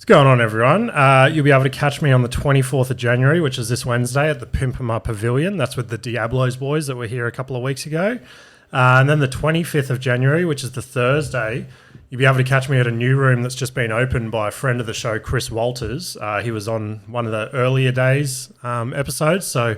What's going on, everyone? You'll be able to catch me on the 24th of January, which is this Wednesday, at the Pimpama Pavilion. That's with the Diablos boys that were here a couple of weeks ago. And then the 25th of January, which is the Thursday, you'll be able to catch me at a new room that's just been opened by a friend of the show, Chris Walters. He was on one of the earlier days episodes, so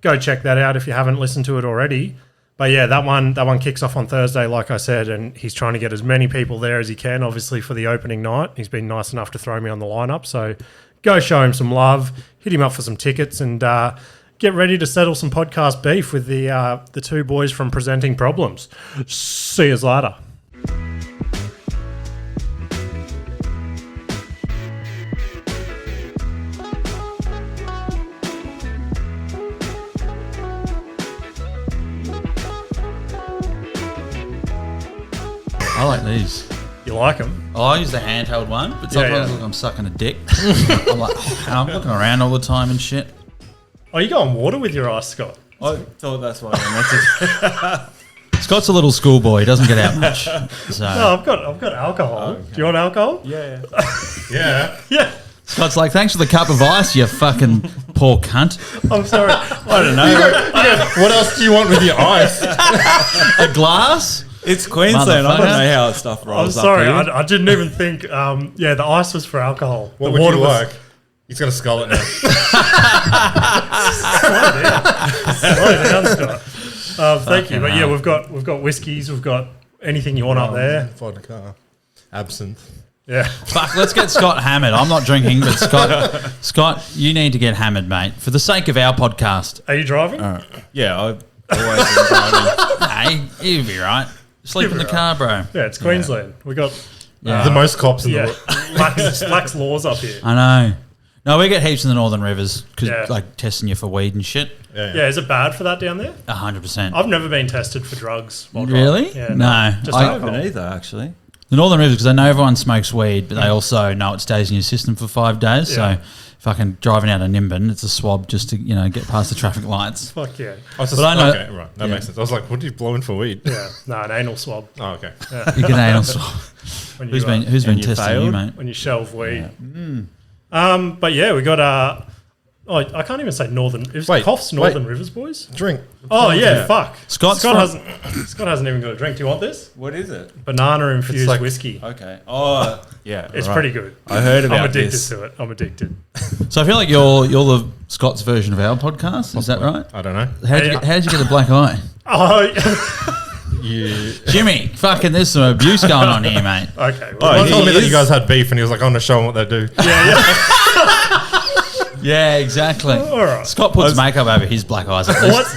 go check that out if you haven't listened to it already. But yeah, that one kicks off on Thursday, like I said, and he's trying to get as many people there as he can, obviously, for the opening night. He's been nice enough to throw me on the lineup, so go show him some love, hit him up for some tickets, and get ready to settle some podcast beef with the two boys from Presenting Problems. See you later. I like these. You like them? Oh, I use the handheld one, but sometimes look, I'm sucking a dick. I'm like, I'm looking around all the time and shit. Oh, you go on water with your ice, Scott? I thought that's why I meant it. Scott's a little schoolboy. He doesn't get out much. So. No, I've got alcohol. Oh, okay. Do you want alcohol? Yeah. Yeah. Scott's like, thanks for the cup of ice, you fucking poor cunt. I'm sorry. I don't know. What else do you want with your ice? A glass? It's Queensland. I don't know how stuff rolls. I'm sorry. up here. I didn't even think. The ice was for alcohol. What the would water you was, like? He's got to skull it now. Slow down, Scott. Thank you. But yeah, we've got whiskies. We've got anything you want up there. Vodka, absinthe. Yeah. Fuck, let's get Scott hammered. I'm not drinking, but Scott, you need to get hammered, mate, for the sake of our podcast. Are you driving? Yeah, I've always been driving. Hey, you'll be right. Sleep in the car, bro. Yeah, it's Queensland. We got The most cops in the world. lax laws up here. I know. No, we get heaps in the Northern Rivers because like testing you for weed and shit. Yeah, is it bad for that down there? 100%. I've never been tested for drugs. Really? Yeah, no. Just I alcohol. haven't either, actually. The Northern Rivers, because I know everyone smokes weed, but they also know it stays in your system for 5 days. Yeah. So fucking driving out of Nimbin, it's a swab just to, get past the traffic lights. Fuck yeah. But I know, okay, right. That makes sense. I was like, what are you blowing for weed? Yeah. No, an anal swab. Oh, okay. You get anal swab. When Who's you, been you testing failed? you, mate? when you shelve weed. Yeah. But yeah, we got I can't even say Northern. It was Cough's Northern Rivers, boys. Drink. Oh yeah, fuck. Scott hasn't even got a drink. Do you want this? What is it? Banana infused like- whiskey. Okay. Oh, yeah. It's right. pretty good. I heard about I'm addicted this. to it. I'm addicted. So I feel like you're the Scott's version of our podcast. Is that right? I don't know. How'd you get a black eye? Oh, Jimmy, fucking there's some abuse going on here, mate. okay. He Well, told me that you guys had beef and he was like, I'm going to show them what they do. Yeah, exactly. All right. Scott puts makeup over his black eyes at least.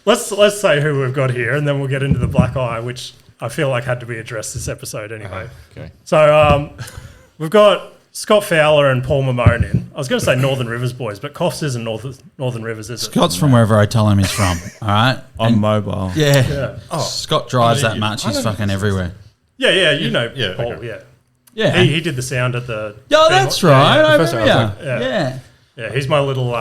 Let's say who we've got here, and then we'll get into the black eye, which I feel like had to be addressed this episode anyway. Okay. So we've got Scott Fowler and Paul Mamone in. I was going to say Northern Rivers boys, but Cough's isn't Northern Rivers, is it? Scott's from wherever I tell him he's from. All right, I'm mobile. Yeah. Scott drives that much. He's fucking everywhere. Yeah, you know Yeah, Paul, okay. yeah. Yeah. He did the sound at the... Yeah, that's right. I First remember. I was Yeah. Yeah, he's my little...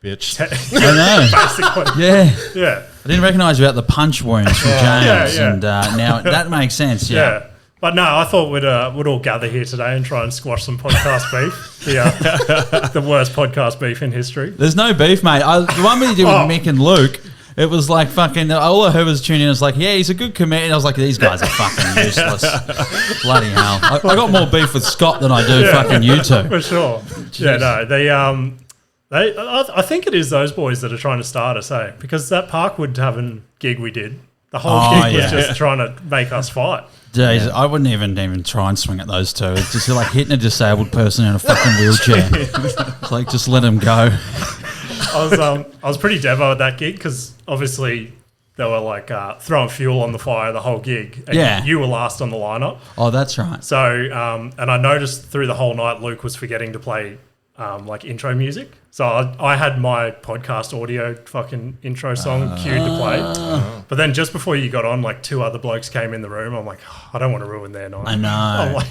Bitch. I know. basically. Yeah. Yeah. I didn't recognise you about the punch wounds from James, Yeah. and now that makes sense. Yeah. But no, I thought we'd all gather here today and try and squash some podcast beef. The worst podcast beef in history. There's no beef, mate. The one we did with Mick and Luke, it was like fucking. All I heard was tuning in. It's like, yeah, he's a good comedian. I was like, these guys are fucking useless. Bloody hell! I got more beef with Scott than I do fucking you two. For sure. Yeah, no, they I think it is those boys that are trying to start us, eh? Because that Parkwood Tavern gig we did, the whole gig was just trying to make us fight. Jeez, I wouldn't even try and swing at those two. It's just like hitting a disabled person in a fucking wheelchair. It's like, just let him go. I was pretty devo at that gig because obviously they were like throwing fuel on the fire the whole gig. And you were last on the lineup. Oh, that's right. So, and I noticed through the whole night Luke was forgetting to play like intro music. So I had my podcast audio fucking intro song queued to play. But then just before you got on, like 2 other blokes came in the room. I'm like, I don't want to ruin their night. I know. I'm like,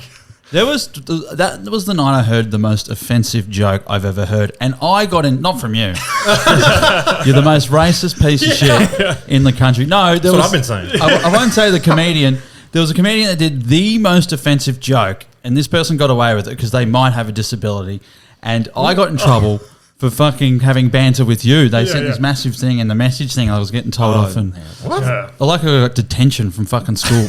That was the night I heard the most offensive joke I've ever heard, and I got in, not from you. You're the most racist piece of shit in the country. No, That's what I've been saying. I won't say the comedian. There was a comedian that did the most offensive joke, and this person got away with it because they might have a disability, and I got in trouble for fucking having banter with you. They sent this massive thing and the message thing I was getting told off, and What? Yeah. I got detention from fucking school.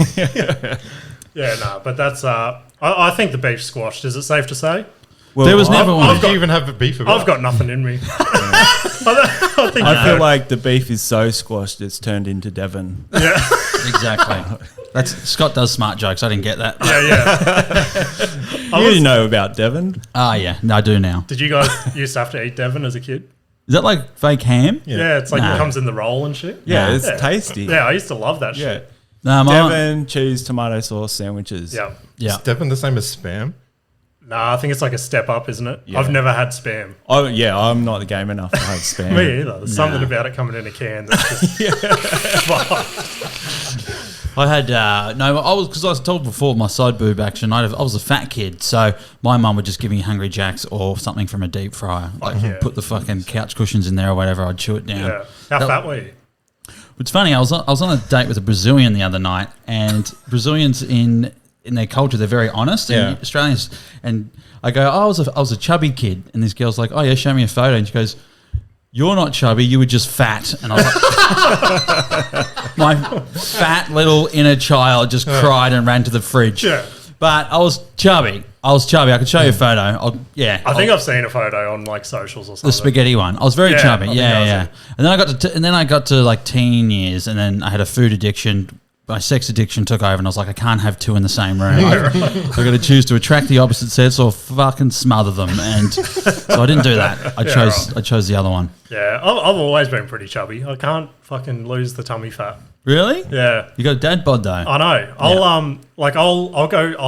Yeah, no, but that's. I think the beef's squashed. Is it safe to say? Well, there was never one. Did you even have a beef about? I've got nothing in me. I feel like the beef is so squashed it's turned into Devon. Yeah, Exactly. Scott does smart jokes. I didn't get that. yeah. You didn't know about Devon? Yeah. No, I do now. Did you guys used to have to eat Devon as a kid? Is that like fake ham? Yeah, it's like No. it comes in the roll and shit. Yeah, it's Yeah. tasty. Yeah, I used to love that Yeah. shit. No, Devon, cheese, tomato sauce sandwiches. Yeah. Yeah. Is Devon the same as spam? Nah, I think it's like a step up, isn't it? Yeah. I've never had spam. Oh, yeah, I'm not the game enough to have spam. Me either. There's something about it coming in a can that's just I had I was told before my side boob action. I was a fat kid, so my mum would just give me Hungry Jacks or something from a deep fryer. Like yeah. put the fucking couch cushions in there or whatever. I'd chew it down. yeah. How fat were you? It's funny. I was on a date with a Brazilian the other night, and Brazilians in their culture they're very honest. And Yeah. Australians, and I go, I was a chubby kid, and this girl's like, oh yeah, show me a photo, and she goes, you're not chubby, you were just fat. And I was like, my fat little inner child just cried and ran to the fridge. Yeah. But I was chubby. I could show you a photo. I think I've seen a photo on like socials or something. the spaghetti one. I was very Yeah, chubby. I think Yeah, that yeah. was it. And then I got to like teen years, and then I had a food addiction. My sex addiction took over, and I was like, I can't have two in the same room. I've got to choose to attract the opposite sex or fucking smother them. And so I didn't do that. I chose the other one. Yeah, I've always been pretty chubby. I can't fucking lose the tummy fat. Really? Yeah. You got a dad bod though. I know. I'll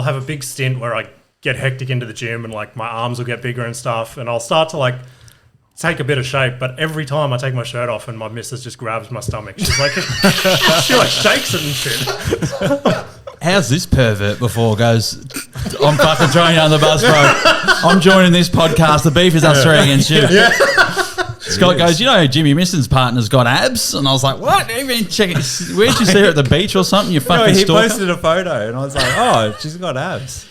have a big stint where I get hectic into the gym and like my arms will get bigger and stuff, and I'll start to like take a bit of shape. But every time I take my shirt off and my missus just grabs my stomach, she's like, she like shakes it and shit. How's this pervert before goes, I'm fucking throwing you under the bus, bro. I'm joining this podcast. The beef is us three against you. Yeah. Scott goes, you know, Jimmy Misson's partner's got abs, and I was like, what? Even check it. Where'd you see her at the beach or something? You No, fucking he stalker? posted a photo, and I was like, oh, she's got abs.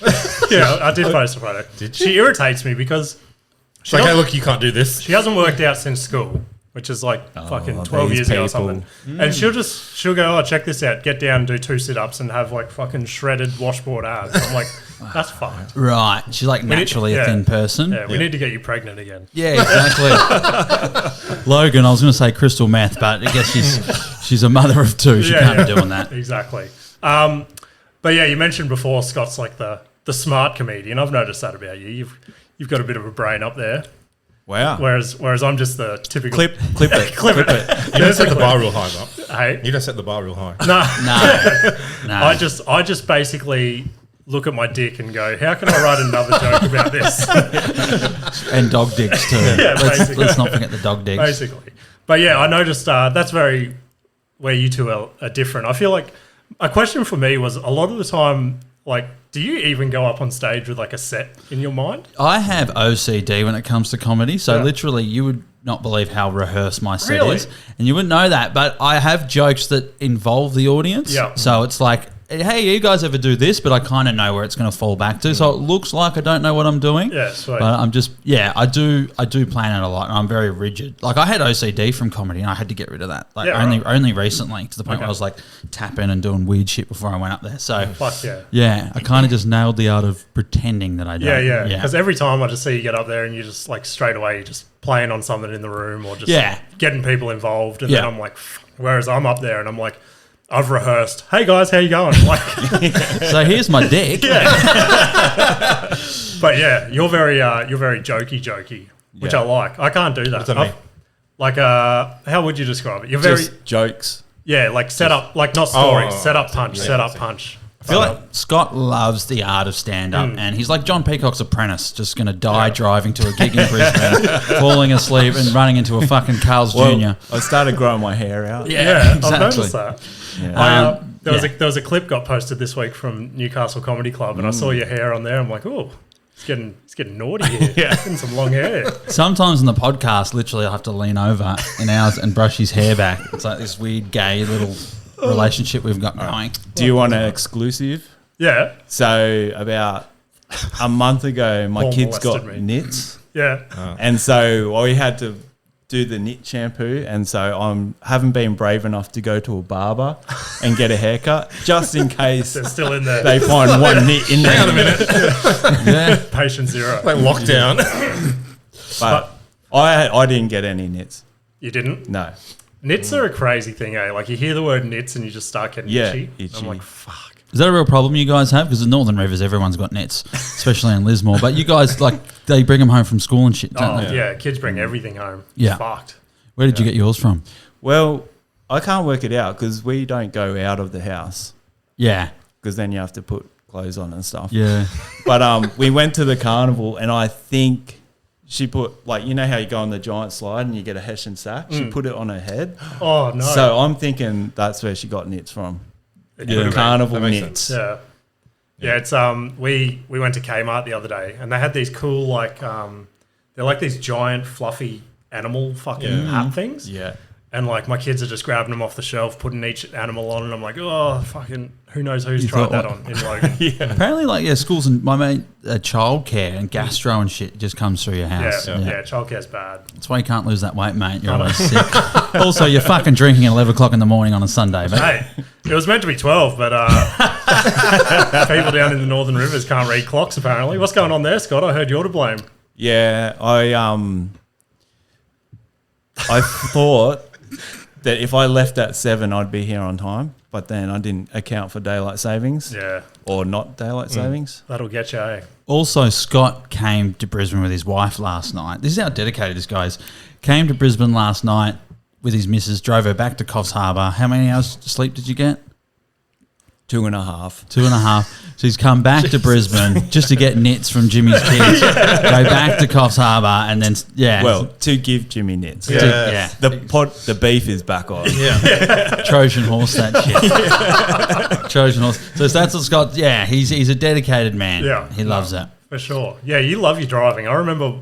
Yeah, I did post a photo. She irritates me because It's like, hey, look, you can't do this. she hasn't worked out since school, which is like fucking 12 these years ago or people. something. And she'll go, oh, check this out, get down, do 2 sit-ups and have like fucking shredded washboard abs. I'm like, that's fucked. Right. She's like naturally a thin person. Yeah, we need to get you pregnant again. Yeah, exactly. Logan, I was going to say crystal meth, but I guess she's a mother of 2. She can't be doing that. Exactly. But yeah, you mentioned before Scott's like the smart comedian. I've noticed that about you. You've got a bit of a brain up there. Wow. Whereas I'm just the typical Clip it. clip it. You don't set the bar real high, though. Hey, You don't set the bar real high. No. I just basically look at my dick and go, how can I write another joke about this? And dog dicks too. Yeah, basically. let's not forget the dog dicks. Basically. But yeah, I noticed that's very where you two are different. I feel like a question for me was a lot of the time, like, do you even go up on stage with like a set in your mind? I have OCD when it comes to comedy, so Yeah. literally you would not believe how rehearsed my set Really? is, and you wouldn't know that. But I have jokes that involve the audience, Yeah. so it's like, hey, you guys ever do this? But I kind of know where it's going to fall back to, so it looks like I don't know what I'm doing. Yeah, sweet. But I'm just, I do plan it a lot, and I'm very rigid. Like I had OCD from comedy, and I had to get rid of that. Like Yeah, only recently, to the point Okay. where I was like tapping and doing weird shit before I went up there. So Fuck yeah. yeah, I kind of just nailed the art of pretending that I don't. Yeah. Because every time I just see you get up there and you just like straight away you're just playing on something in the room or just getting people involved, and then Yeah. I'm like, whereas I'm up there and I'm like, I've rehearsed. Hey guys, how you going? Like, So here's my dick. but yeah, you're very jokey, which I like. I can't do that. What does that mean? Like, how would you describe it? You're very Just jokes. like set up, like not stories, Oh, set up punch, yeah, set up I see. punch. I feel like Scott loves the art of stand-up, and he's like John Peacock's apprentice, just going to die driving to a gig in Brisbane, falling asleep and running into a fucking Carl's Jr. I started growing my hair out. Yeah, exactly. I've noticed that. Yeah. There was a clip got posted this week from Newcastle Comedy Club, and I saw your hair on there. I'm like, oh, it's getting naughty here. Getting some long hair. Sometimes in the podcast, literally, I have to lean over in ours and brush his hair back. It's like this weird gay little relationship we've got going. Do you want an exclusive? Yeah. So about a month ago, my Paul kids got molested me. nits. Yeah. And so I had to do the knit shampoo, and so I haven't been brave enough to go to a barber and get a haircut, just in case They're still in there. they find one knit in there. Hang on a minute. Yeah. Patient zero. Like lockdown. But I didn't get any knits. You didn't? No. Knits are a crazy thing, eh? Like you hear the word knits and you just start getting Yeah, itchy. itchy. I'm like, fuck. Is that a real problem you guys have? Because the Northern Rivers, everyone's got nets, especially in Lismore. But you guys, like, they bring them home from school and shit, don't Oh, they? yeah. Kids bring everything home. Yeah. Fucked. Where did you get yours from? Well, I can't work it out because we don't go out of the house Yeah. because then you have to put clothes on and stuff. Yeah. But we went to the carnival, and I think she put, like, you know how you go on the giant slide and you get a Hessian sack? She put it on her head. Oh, no. So I'm thinking that's where she got knits from. The carnival That makes knits. Yeah. Yeah, it's we went to Kmart the other day and they had these cool like they're like these giant fluffy animal fucking hat things. Yeah. And like my kids are just grabbing them off the shelf, putting each animal on, and I'm like, oh fucking who knows who's You tried thought that what? on in Logan. Apparently, like, yeah, schools and my mate, childcare and gastro and shit just comes through your Yeah, house. yeah, childcare's bad. That's why you can't lose that weight, mate. You're always sick. Also, you're fucking drinking at 11 o'clock in the morning on a Sunday. But Hey, it was meant to be 12, but people down in the Northern Rivers can't read clocks apparently. What's going on there, Scott? I heard you're to blame. Yeah, I thought that if I left at 7, I'd be here on time, but then I didn't account for daylight savings Yeah, or not daylight savings. that'll get you, eh? also, Scott came to Brisbane with his wife last night. This is how dedicated this guy is. Came to Brisbane last night with his missus, drove her back to Coffs Harbour. How many hours sleep did you get? 2.5. 2.5. So he's come back to Brisbane just to get knits from Jimmy's kids, go back to Coffs Harbour, and then, yeah. Well, to give Jimmy knits. yeah. The beef is back on. Trojan horse, that shit. Trojan horse. So that's what Scott, yeah, he's a dedicated man. Yeah. He loves that. For sure. Yeah, you love your driving. I remember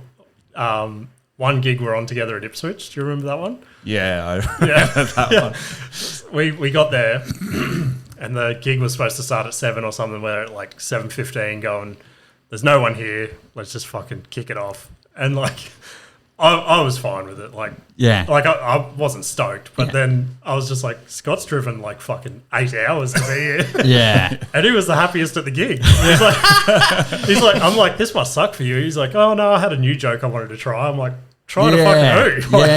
one gig we're on together at Ipswich. Do you remember that one? Yeah, Yeah. that one. We got there and the gig was supposed to start at 7 or something. We're at like 7:15 going, there's no one here. Let's just fucking kick it off. And like, I was fine with it. Like, Yeah. Like I wasn't stoked, but Yeah. then I was just like, Scott's driven like fucking 8 hours to be here. Yeah. And he was the happiest at the gig. He's like, I'm like, this must suck for you. He's like, oh no, I had a new joke I wanted to try. I'm like, try to fucking who? Like,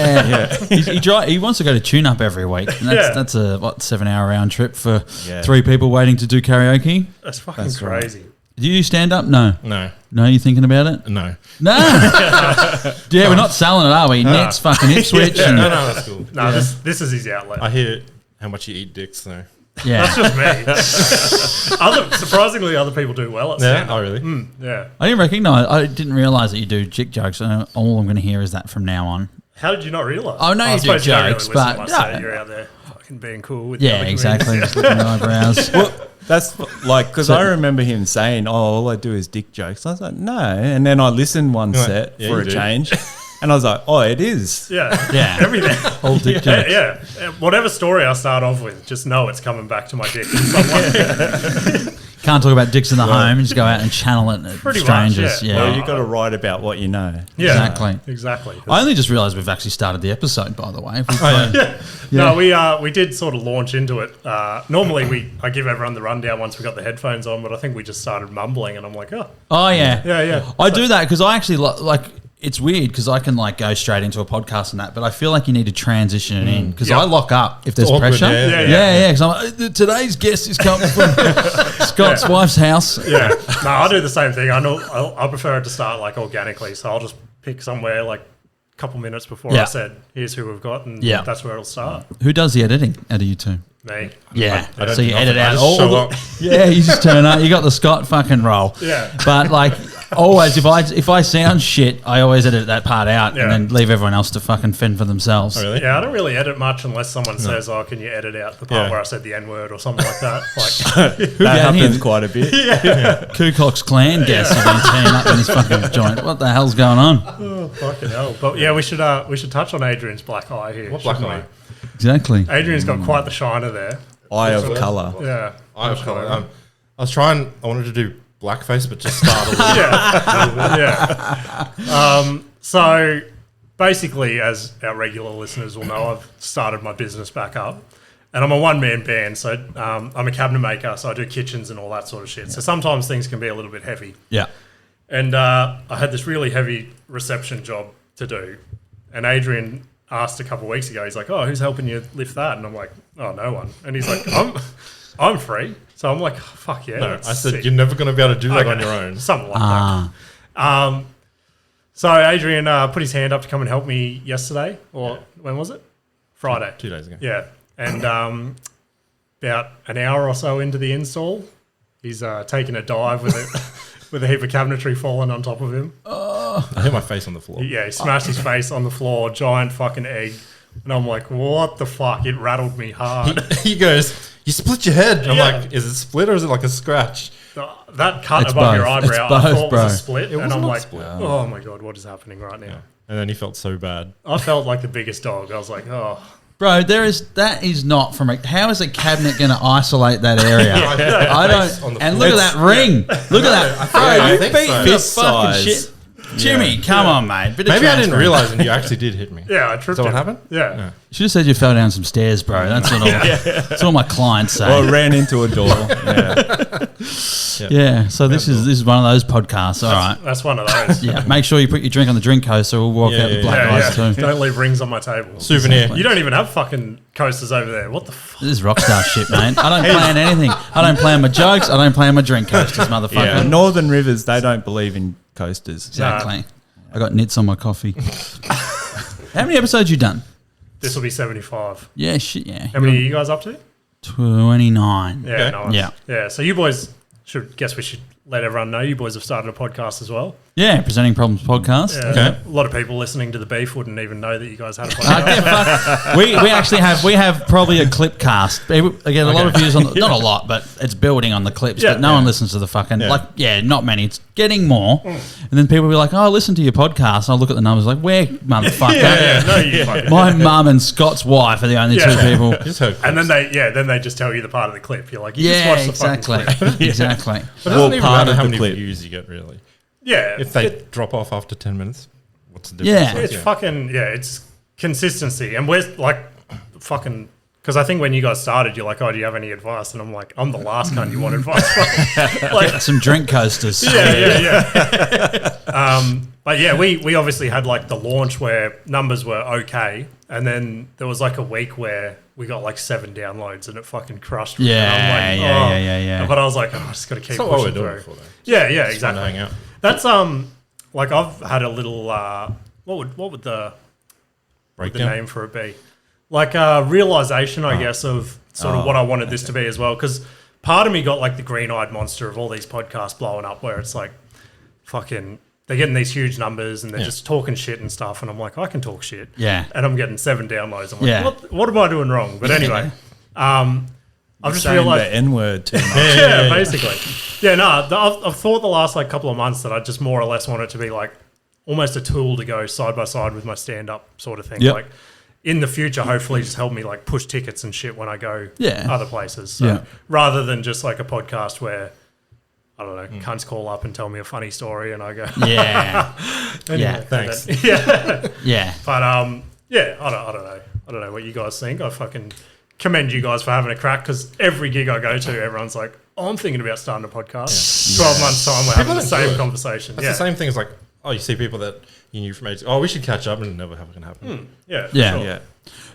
Yeah. He wants to go to Tune Up every week. And that's a 7-hour round trip for 3 people waiting to do karaoke. That's fucking That's right. crazy. Do you do stand up? No. No, You thinking about it? no. No. Yeah, we're not selling it, are we? Nets, fucking Ipswich. No, and, that's cool. No, this is his outlet. I hear how much you eat dicks, though. yeah. That's just me. Surprisingly, other people do well at Yeah? stand-up. Oh, really? Yeah. I didn't recognise. I didn't realise that you do chick jokes. All I'm going to hear is that from now on. How did you not realise? Oh, no, I you do suppose don't jokes, listen but- much, so no. you're out there fucking being cool with the Yeah, other exactly. comedians. Just looking at eyebrows. Well, that's like, because I remember him saying, oh, all I do is dick jokes. I was like, no. And then I listened one You're like, set yeah, for you a do. change. And I was like, oh, it is. Yeah. Yeah. Everything. All dick jokes. Yeah. Whatever story I start off with, just know it's coming back to my dick in some way. Can't talk about dicks in the home and just go out and channel it at Pretty much, strangers. yeah. Yeah. Well, you got to write about what you know. Yeah. Exactly. Exactly. I only just realised we've actually started the episode, by the way. No, we did sort of launch into it. Normally, I give everyone the rundown once we got the headphones on, but I think we just started mumbling, and I'm like, oh, Oh, yeah. yeah. I do that because I actually like. It's weird because I can like go straight into a podcast and that, but I feel like you need to transition it in because I lock up if there's awkward, pressure. yeah. Yeah. Because I'm like, today's guest is coming from Scott's wife's house. Yeah. No, I do the same thing. I prefer it to start like organically, so I'll just pick somewhere like a couple minutes before Yeah. I said, here's who we've got, and Yeah. that's where it'll start. Who does the editing out of you two? Me. Yeah. I don't So you do edit nothing. I out just all show the, up. yeah, you just turn up. You got the Scott fucking roll. Yeah. But like always, if I sound shit, I always edit that part out Yeah. and then leave everyone else to fucking fend for themselves. Oh, really? Yeah, I don't really edit much unless someone says, oh, can you edit out the part Yeah. where I said the N-word or something like that? Like, Who That down happens here? quite a bit. Ku Klux Klan guests have been tearing up in this fucking joint. What the hell's going on? oh, fucking hell. But yeah, we should touch on Adrian's black eye here. What black shouldn't eye? Exactly. we? Adrian's got quite the shiner there. Eye of colour. Yeah. I was trying. I wanted to do blackface, but just start a little. So basically, as our regular listeners will know, I've started my business back up. And I'm a one-man band, so I'm a cabinet maker, so I do kitchens and all that sort of shit. So sometimes things can be a little bit heavy. Yeah. And I had this really heavy reception job to do. And Adrian asked a couple of weeks ago, he's like, oh, who's helping you lift that? And I'm like, oh, no one. And he's like, I'm free. So I'm like, fuck yeah. No, I that's said, sick. you're never going to be able to do that on your own. Something like that. So Adrian put his hand up to come and help me yesterday. Or when was it? Friday. 2 days ago. Yeah. And about an hour or so into the install, he's taken a dive with a heap of cabinetry falling on top of him. I hit my face on the floor. Yeah, he smashed his face on the floor, giant fucking egg. And I'm like, what the fuck? It rattled me hard. He goes, you split your head. I'm Yeah. like, is it split or is it like a scratch? That cut It's above your both. eyebrow, It's I both, thought bro. was a split. And was I'm not like, split. oh my God, what is happening right now? And then he felt so bad. I felt like the biggest dog. I was like, oh. Bro, that is not from how is a cabinet going to isolate that area? I Face on don't. the And floor. look at that ring. Look at that. Bro, I you think beat so. the Fist fucking size. shit. Jimmy, come on, mate. Bit of Maybe I didn't transfer. realize and you actually did hit me. Yeah, I tripped Is that what him. happened? Yeah. Yeah. You should have said you fell down some stairs, bro. That's what all, that's what my clients say. Well, ran into a door. Yeah. Yeah, so this is one of those podcasts. All right. That's one of those. Yeah, make sure you put your drink on the drink coaster. We'll walk Yeah, out the yeah, black Yeah, guys yeah. too. Don't leave rings on my table. Souvenir. You don't even have fucking coasters over there. What the fuck? This is rockstar shit, mate. I don't plan anything. I don't plan my jokes. I don't plan my drink coasters, motherfucker. Yeah. Northern Rivers, they don't believe in coasters. Exactly. I got nits on my coffee. How many episodes you done? This will be 75. Yeah, shit, yeah. How many are you guys up to? 29. Yeah, Okay. nice. Yeah. Yeah, so you boys we should let everyone know you boys have started a podcast as well. Yeah, Presenting Problems podcast. Yeah, Okay. A lot of people listening to the beef wouldn't even know that you guys had a Uh, podcast. yeah, fuck. We actually have probably a clip cast. Again, a lot of views on not a lot, but it's building on the clips. Yeah. But no one listens to the fucking Yeah. not many. It's getting more, and then people will be like, "Oh, listen to your podcast." And I'll look at the numbers like, "Where, motherfucker?" yeah, no, you fucking. My mum and Scott's wife are the only two people. Just heard And then they just tell you the part of the clip. You're like, you Yeah, just watch the exactly, fucking clip. exactly. But it Well, doesn't even part matter of how the many clip. views you get, really. Yeah, If they drop off after 10 minutes, what's the difference? Yeah. it's fucking it's consistency, and we're like fucking. Because I think when you guys started, you're like, oh, do you have any advice? And I'm like, I'm the last cunt you want advice from. Like, Some drink coasters. yeah. But yeah, we obviously had like the launch where numbers were okay, and then there was like a week where we got like 7 downloads, and it fucking crushed me. Yeah, And I'm like, yeah. But I was like, oh, I just got to keep That's not what pushing we're doing through. for, though. Yeah, Just fun to exactly. hang out. That's like I've had a little what would the Breakdown. name for it be? Like a realization, I guess, of sort of what I wanted this to be as well. Because part of me got like the green-eyed monster of all these podcasts blowing up, where it's like, fucking, they're getting these huge numbers and they're just talking shit and stuff, and I'm like, I can talk shit. Yeah. And I'm getting 7 downloads. I'm like, Yeah. what am I doing wrong? But anyway, I've just Saying realized. the N-word too much. Yeah, basically. Yeah, no, I've thought the last like couple of months that I just more or less want it to be like almost a tool to go side by side with my stand-up sort of thing. Yep. Like in the future, hopefully just help me like push tickets and shit when I go Yeah. other places. So Yeah. rather than just like a podcast where, I don't know, cunts call up and tell me a funny story and I go, Yeah. anyway, Yeah. and Thanks. then- yeah. Yeah. But yeah, I don't know. I don't know what you guys think. I fucking commend you guys for having a crack, because every gig I go to, everyone's like, oh, I'm thinking about starting a podcast. 12 months time, we're having the don't same do it. conversation. That's Yeah. the same thing as like, oh, you see people that you knew from ages. Oh, we should catch up, and it never can happen. Yeah. for Yeah. sure. Yeah.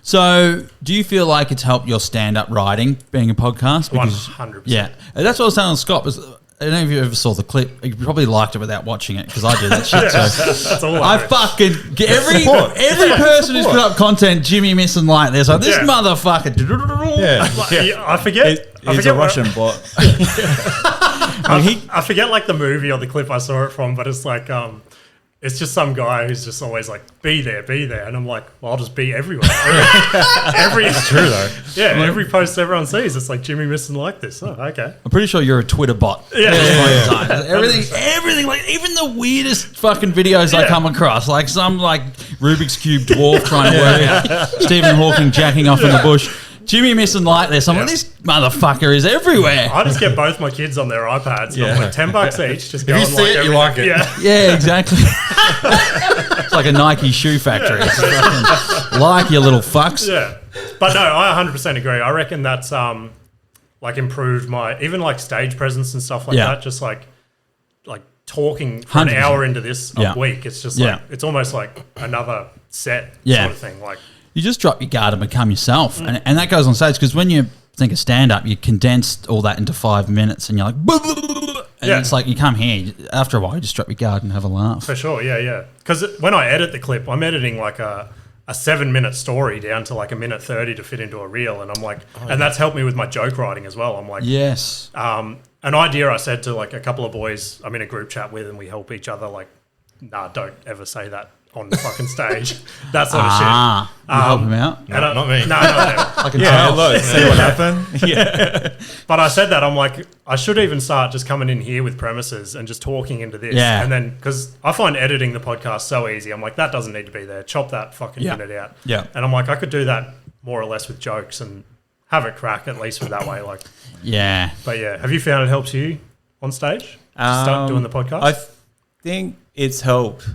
So, do you feel like it's helped your stand-up writing being a podcast? 100%. Yeah, and that's what I was telling Scott. Was I don't know if you ever saw the clip. You probably liked it without watching it, because I do that shit. So That's all I I do. fucking every person who's put up content, Jimmy missing like this. Like this Yeah. motherfucker. Yeah. Like, I forget. I He's forget a Russian bot. I forget like the movie or the clip I saw it from, but it's like it's just some guy who's just always like, be there, and I'm like, well, I'll just be everywhere. It's True though. Yeah, every post everyone sees, it's like Jimmy missing like this. Oh, okay. I'm pretty sure you're a Twitter bot. Yeah. Everything, like even the weirdest fucking videos I Yeah. come across, like some like Rubik's Cube dwarf trying to work out Stephen Hawking jacking off in the bush. Jimmy missing like this. I'm like, this motherfucker is everywhere. I just get both my kids on their iPads. Yeah. I'm like $10 each. Just go If you and see it, you like it. Yeah. Yeah, exactly. It's like a Nike shoe factory. It's fucking, like your little fucks. Yeah. But no, I 100% agree. I reckon that's like improved my even like stage presence and stuff like that. Just like talking for an 100%. hour into this a week. It's just like it's almost like another set sort of thing. Like you just drop your guard and become yourself, and that goes on stage because when you think of stand up, you condensed all that into 5 minutes, and you're like, and it's like you come here after a while, you just drop your guard and have a laugh. For sure, yeah. Because when I edit the clip, I'm editing like a 7-minute story down to like a minute 30 to fit into a reel, and I'm like, and that's helped me with my joke writing as well. I'm like, yes, an idea I said to like a couple of boys I'm in a group chat with, and we help each other. Like, nah, don't ever say that on the fucking stage. That sort of shit. You help him out. Not me. No. I can Yeah, tell. look, see what happened. Yeah. But I said that, I'm like, I should even start just coming in here with premises and just talking into this. Yeah. And then, because I find editing the podcast so easy, I'm like, that doesn't need to be there. Chop that fucking minute out. Yeah. And I'm like, I could do that more or less with jokes and have it crack at least with that way. Like, Yeah. but yeah, have you found it helps you on stage? Start doing the podcast? I think it's helped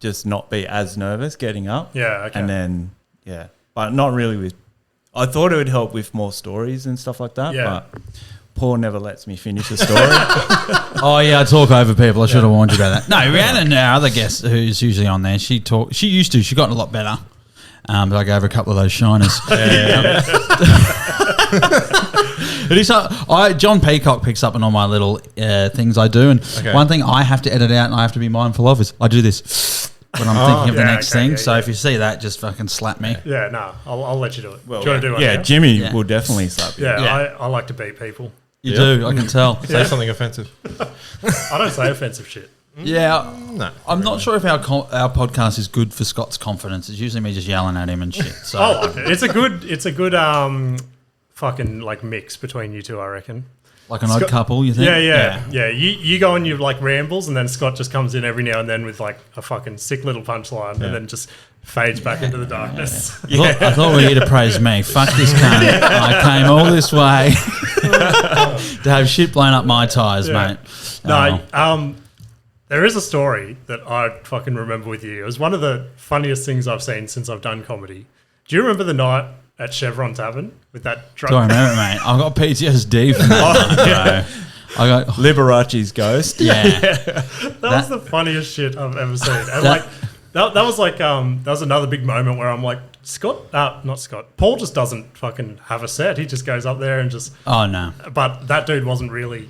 just not be as nervous getting up. Yeah, okay. And then, but not really with... I thought it would help with more stories and stuff like that, but Paul never lets me finish a story. Oh yeah, I talk over people. I should have warned you about that. No, Rhiannon, our other guest who's usually on there, she used to. She got a lot better. But I gave her a couple of those shiners. It is. John Peacock picks up on all my little things I do, and one thing I have to edit out and I have to be mindful of is I do this when I'm thinking of the next thing. So if you see that, just fucking slap me. Yeah, no, I'll let you do it. Well, do you want to do one? yeah, Jimmy will definitely slap you. Yeah. I like to beat people. You do, I can tell. Say something offensive. I don't say offensive shit. Yeah, No. I'm not sure if our podcast is good for Scott's confidence. It's usually me just yelling at him and shit. So I like it. It's a good fucking like mix between you two, I reckon. like an odd couple, you think? Yeah. You go on your like rambles, and then Scott just comes in every now and then with like a fucking sick little punchline, and then just fades back into the darkness. I thought we were here to praise me. Fuck this cunt. I came all this way to have shit blown up my tyres, mate. No, there is a story that I fucking remember with you. It was one of the funniest things I've seen since I've done comedy. Do you remember the night at Chevron Tavern with that drunk? Don't remember, mate. I've got PTSD from that night, bro. I got Liberace's ghost. That was the funniest shit I've ever seen. And that was another big moment where I'm like, not Scott. Paul just doesn't fucking have a set. He just goes up there and just. Oh no! But that dude wasn't really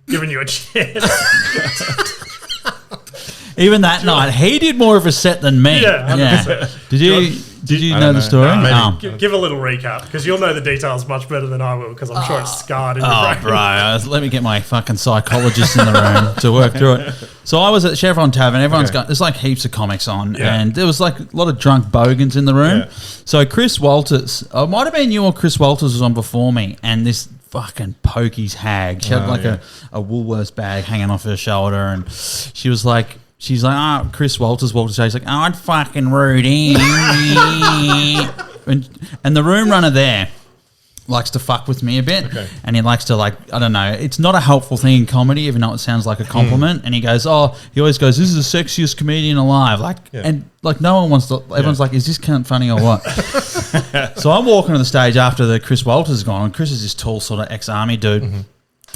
giving you a chance. Even that night, he did more of a set than me. Yeah, 100%. Did you know the story? Give a little recap, because you'll know the details much better than I will, because I'm sure it's scarred in your brain. Bro, let me get my fucking psychologist in the room to work through it. So I was at Chevron Tavern. Everyone's got, there's like heaps of comics on, and there was like a lot of drunk bogans in the room. Yeah. So Chris Walters, it might have been you or Chris Walters was on before me, and this fucking pokies hag. She had a Woolworths bag hanging off her shoulder, and she's like, Chris Walters walked to stage. She's like, I'd fucking rude in. and the room runner there likes to fuck with me a bit. Okay. And he likes to, like, I don't know, it's not a helpful thing in comedy, even though it sounds like a compliment. And he goes, he always goes, this is the sexiest comedian alive. Like, and like no one wants to, everyone's like, is this cunt funny or what? So I'm walking to the stage after the Chris Walters is gone, and Chris is this tall sort of ex-army dude. Mm-hmm.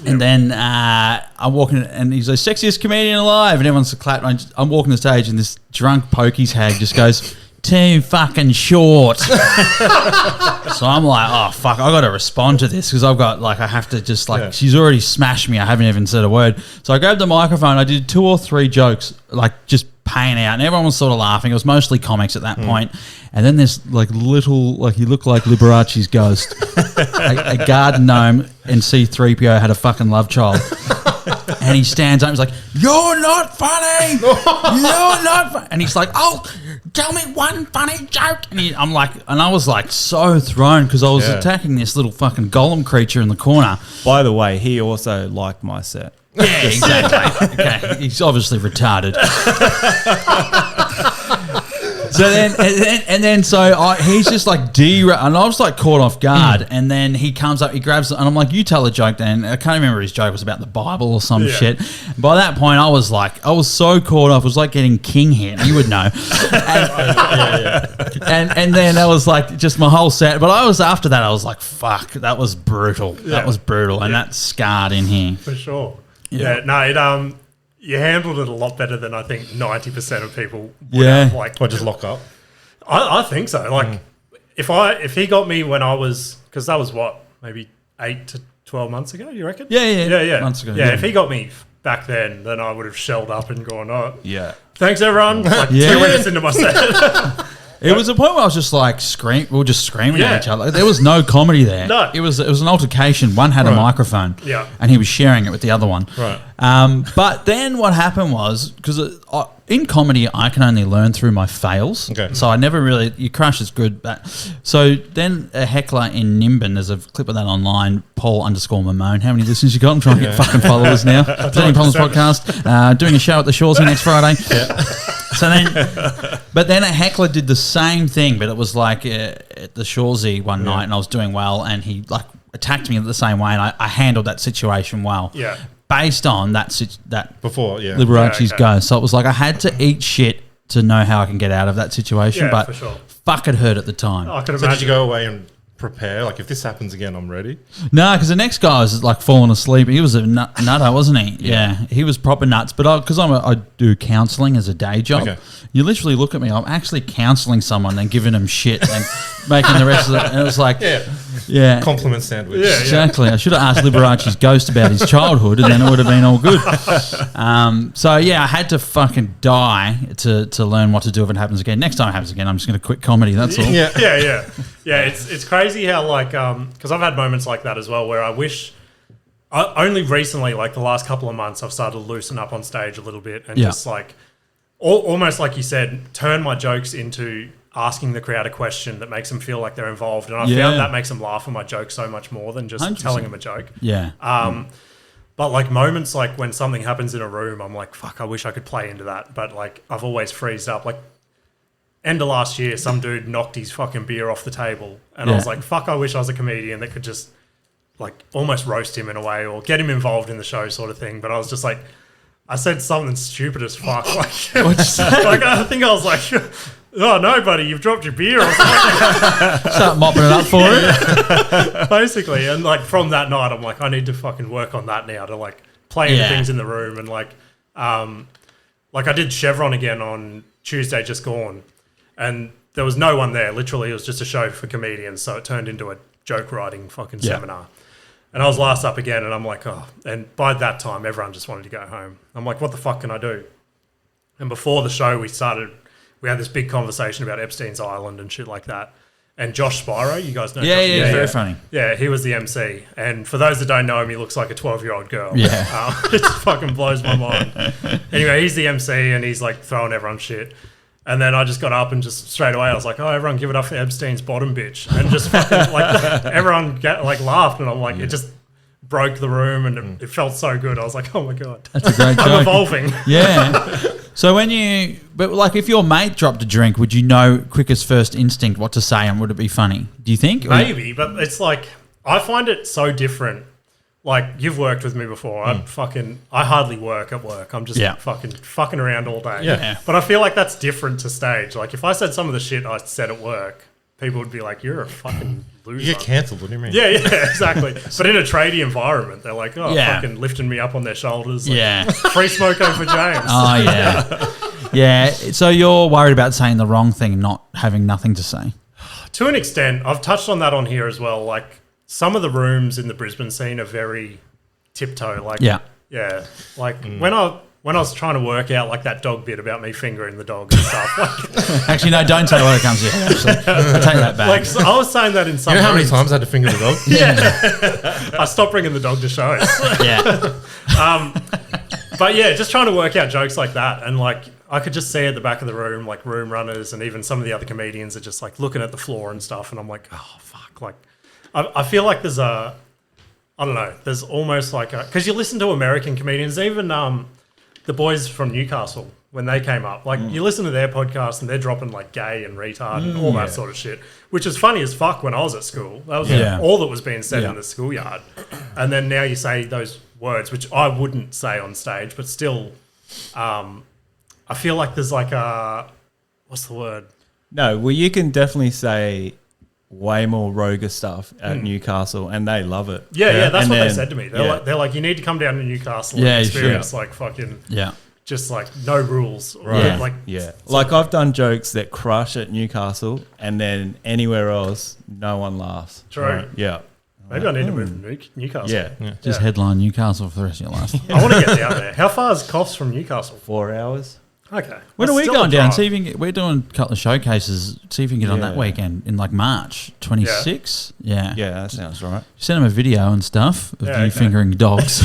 And then I'm walking, and he's the sexiest comedian alive, and everyone's clapping. I'm walking the stage, and this drunk pokies hag just goes, too fucking short. So I'm like, oh fuck, I got to respond to this, because I've got like, I have to just like, she's already smashed me. I haven't even said a word. So I grabbed the microphone. I did 2 or 3 jokes, like just paying out, and everyone was sort of laughing. It was mostly comics at that point. And then this like little, like he looked like Liberace's ghost, a garden gnome, and C-3PO had a fucking love child. And he stands up and he's like, you're not funny. You're not funny. And he's like, oh, tell me one funny joke. And I was like so thrown, because I was attacking this little fucking golem creature in the corner. By the way, he also liked my set. Yeah, exactly. Okay, he's obviously retarded. he's just like and I was like caught off guard, and then he comes up, he grabs it, and I'm like, you tell a joke, Dan. I can't remember his joke was about the Bible or some shit. By that point, I was so caught off. It was like getting king hit. You would know. And then I was like, just my whole set. But after that, I was like, fuck, that was brutal. Yeah. That was brutal, and that's scarred in here. For sure. Yeah. No, you handled it a lot better than I think 90% of people would Yeah. have. Like, Or just lock up. I think so. Like, if he got me when I was, because that was what, maybe 8 to 12 months ago, you reckon? Yeah. Months ago. Yeah, if he got me back then I would have shelled up and gone, oh, Yeah. thanks everyone. Like 2 minutes into my set. It was a point where I was just like we were just screaming Yeah. at each other. There was no comedy there. No. It was an altercation. One had a microphone, Yeah. and he was sharing it with the other one. Right. But then what happened was, because in comedy I can only learn through my fails. Okay. So I never really, you crush is good. But so then a heckler in Nimbin, there's a clip of that online, Paul_Mamone. How many listeners you got? I'm trying to get fucking followers now. Presenting Problems Podcast, doing a show at the Shawsey next Friday. So but then a heckler did the same thing, but it was like at the Shawsey one night, and I was doing well, and he like attacked me the same way, and I handled that situation well. Yeah. Based on that Before, yeah. Liberace's Yeah, okay. go. So it was like I had to eat shit to know how I can get out of that situation, Yeah, but for sure. fuck, it hurt at the time. I can So imagine. did you go away and prepare? Like, if this happens again, I'm ready. No, because the next guy was like falling asleep. He was a nutter, wasn't he? Yeah, he was proper nuts. But because I do counselling as a day job, Okay. you literally look at me. I'm actually counselling someone and giving them shit and making the rest of it. And it was like, yeah. Compliment sandwich. Yeah. Exactly. I should have asked Liberace's ghost about his childhood, and then it would have been all good. So yeah, I had to fucking die to learn what to do if it happens again. Next time it happens again, I'm just going to quit comedy. That's all. Yeah. Yeah, it's crazy how like because I've had moments like that as well where I wish only recently, like the last couple of months, I've started to loosen up on stage a little bit and just like almost like you said, turn my jokes into asking the crowd a question that makes them feel like they're involved, and I found that makes them laugh at my joke so much more than just 100%. telling them a joke. Yeah. But like moments like when something happens in a room, I'm like, fuck, I wish I could play into that, but like I've always freezed up. Like end of last year, some dude knocked his fucking beer off the table, and I was like, fuck, I wish I was a comedian that could just like almost roast him in a way or get him involved in the show sort of thing. But I was just like, I said something stupid as fuck. Like, What'd you say? like I think I was like, oh no, buddy, you've dropped your beer or something. Start mopping it up for it. Basically. And like from that night, I'm like, I need to fucking work on that now to like play into things in the room. And like I did Chevron again on Tuesday just gone, and there was no one there. Literally, it was just a show for comedians. So it turned into a joke writing fucking seminar. And I was last up again, and I'm like, oh. And by that time, everyone just wanted to go home. I'm like, what the fuck can I do? And before the show, we had this big conversation about Epstein's Island and shit like that. And Josh Spiro, you guys know Josh? Yeah, very funny. Yeah, he was the MC. And for those that don't know him, he looks like a 12-year-old girl. Yeah. It just fucking blows my mind. Anyway, he's the MC, and he's like throwing everyone shit. And then I just got up and just straight away I was like, oh, everyone give it up for Epstein's bottom bitch. And just fucking like everyone laughed, and I'm like, it just broke the room, and it felt so good. I was like, oh my God. That's a great joke. I'm evolving. Yeah. So but like if your mate dropped a drink, would you know quickest first instinct what to say, and would it be funny? Do you think? Maybe, but it's like, I find it so different. Like, you've worked with me before. I hardly work at work. I'm just fucking around all day. Yeah. But I feel like that's different to stage. Like, if I said some of the shit I said at work, people would be like, you're a fucking loser. You get cancelled. What do you mean? Yeah, exactly. But in a tradie environment, they're like, fucking lifting me up on their shoulders. Like, free smoko for James. Oh, yeah. Yeah. So you're worried about saying the wrong thing, not having nothing to say. To an extent, I've touched on that on here as well. Like, some of the rooms in the Brisbane scene are very tiptoe. Like, like when I was trying to work out like that dog bit about me fingering the dog and stuff. Like, actually, no, don't say what it comes to. Actually, I take that back. like so I was saying that in some. You know how many rooms. times I had to finger the dog? Yeah, I stopped bringing the dog to shows. But yeah, just trying to work out jokes like that, and like I could just see at the back of the room, like room runners, and even some of the other comedians are just like looking at the floor and stuff, and I'm like, oh fuck, like. I feel like there's I don't know, there's almost like because you listen to American comedians, even the boys from Newcastle, when they came up. Like, you listen to their podcast and they're dropping like gay and retard and all that sort of shit, which is funny as fuck when I was at school. That was all that was being said in the schoolyard. And then now you say those words, which I wouldn't say on stage, but still, I feel like there's like a, what's the word? No, well, you can definitely say way more rogue stuff at Newcastle, and they love it. Yeah, that's And what they then- said to me. They're like, you need to come down to Newcastle Yeah, and you should. experience like fucking, just like no rules. Right. Like, Like I've done jokes that crush at Newcastle, and then anywhere else, no one laughs. True. Right? Yeah. maybe I need to move to Newcastle. Yeah. Just headline Newcastle for the rest of your life. I want to get down there. How far is Coffs from Newcastle? 4 hours. Okay. When are That's we still going a down? drive. See if you can we're doing a couple of showcases. See if you can get on that Yeah. weekend in like March 26. Yeah. Yeah, that sounds right. Send them a video and stuff of Yeah, you okay. fingering dogs.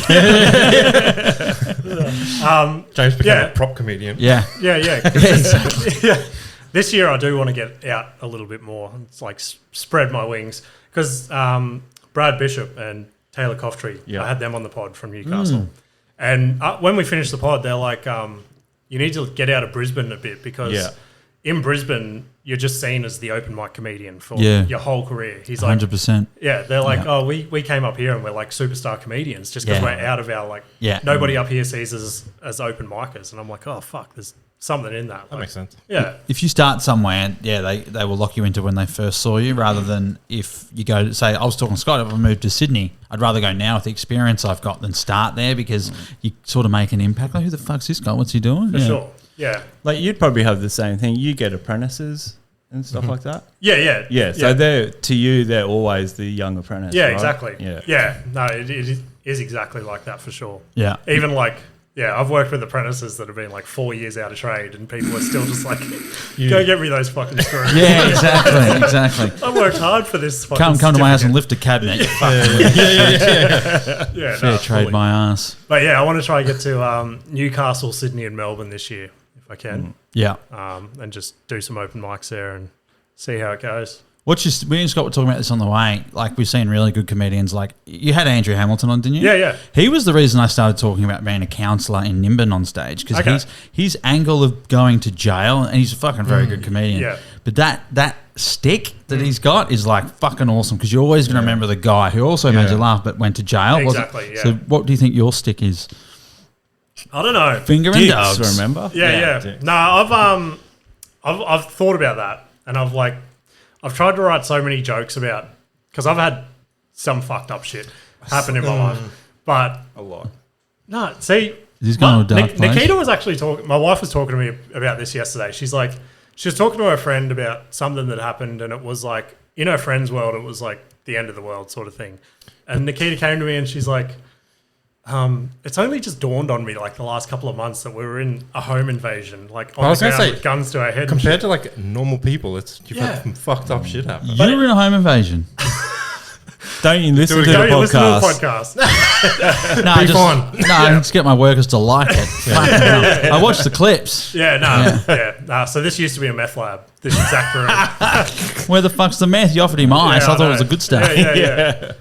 James became a prop comedian. yeah. Yeah. Yeah. This year I do want to get out a little bit more. It's like spread my wings because Brad Bishop and Taylor Coftree, I had them on the pod from Newcastle, and when we finished the pod, they're like, "You need to get out of Brisbane a bit because in Brisbane you're just seen as the open mic comedian for your whole career." He's like, 100%. Yeah, they're like, oh, we came up here and we're like superstar comedians just because we're out of our like. Yeah. Nobody up here sees us as open micers, and I'm like, oh fuck, there's something in that. That makes sense. Yeah, If you start somewhere, they will lock you into when they first saw you rather than if you go to, say, I was talking to Scott, if I moved to Sydney, I'd rather go now with the experience I've got than start there because you sort of make an impact. Like, who the fuck's this guy? What's he doing? for sure. Yeah, Like you'd probably have the same thing. You get apprentices and stuff like that. yeah. Yeah. So they're always the young apprentice. Yeah, right? exactly. Yeah. No, it is exactly like that for sure. Yeah. Even like. Yeah, I've worked with apprentices that have been like 4 years out of trade, and people are still just like, "Go get me those fucking screws." Yeah, exactly. I worked hard for this. Fucking Come to my house and certificate. lift a cabinet. you fuck. Yeah, Fair no, trade fully. my ass. But yeah, I want to try and get to Newcastle, Sydney, and Melbourne this year if I can, Yeah. and just do some open mics there and see how it goes. Me and Scott were talking about this on the way. Like, we've seen really good comedians. Like, you had Andrew Hamilton on, didn't you? Yeah. He was the reason I started talking about being a counsellor in Nimbin on stage because Okay. his angle of going to jail, and he's a fucking very good comedian. Yeah. But that stick that he's got is like fucking awesome because you're always going to remember the guy who also made you laugh but went to jail. Exactly, yeah. So what do you think your stick is? I don't know. Fingering Dicks, dogs. remember? Yeah. No, I've thought about that, and I've tried to write so many jokes about because I've had some fucked up shit happen in my life, but A lot. no, see, Is this going to a dark place? Nikita was actually talking. My wife was talking to me about this yesterday. She's like, she was talking to her friend about something that happened, and it was like in her friend's world, it was like the end of the world sort of thing. And Nikita came to me and she's like, it's only just dawned on me like the last couple of months that we were in a home invasion, like on I was the gonna ground say, with guns to our head. and Compared to like normal people, you've Yeah. had some fucked up shit happen. You were in a home invasion. Don't you listen Do it to again. the Go listen to the podcast? podcast. No, I just get my workers to like it. Fucking hell. I watch the clips. So this used to be a meth lab. This exact room. Where the fuck's the meth? You offered him ice. I thought it was a good stuff. Yeah.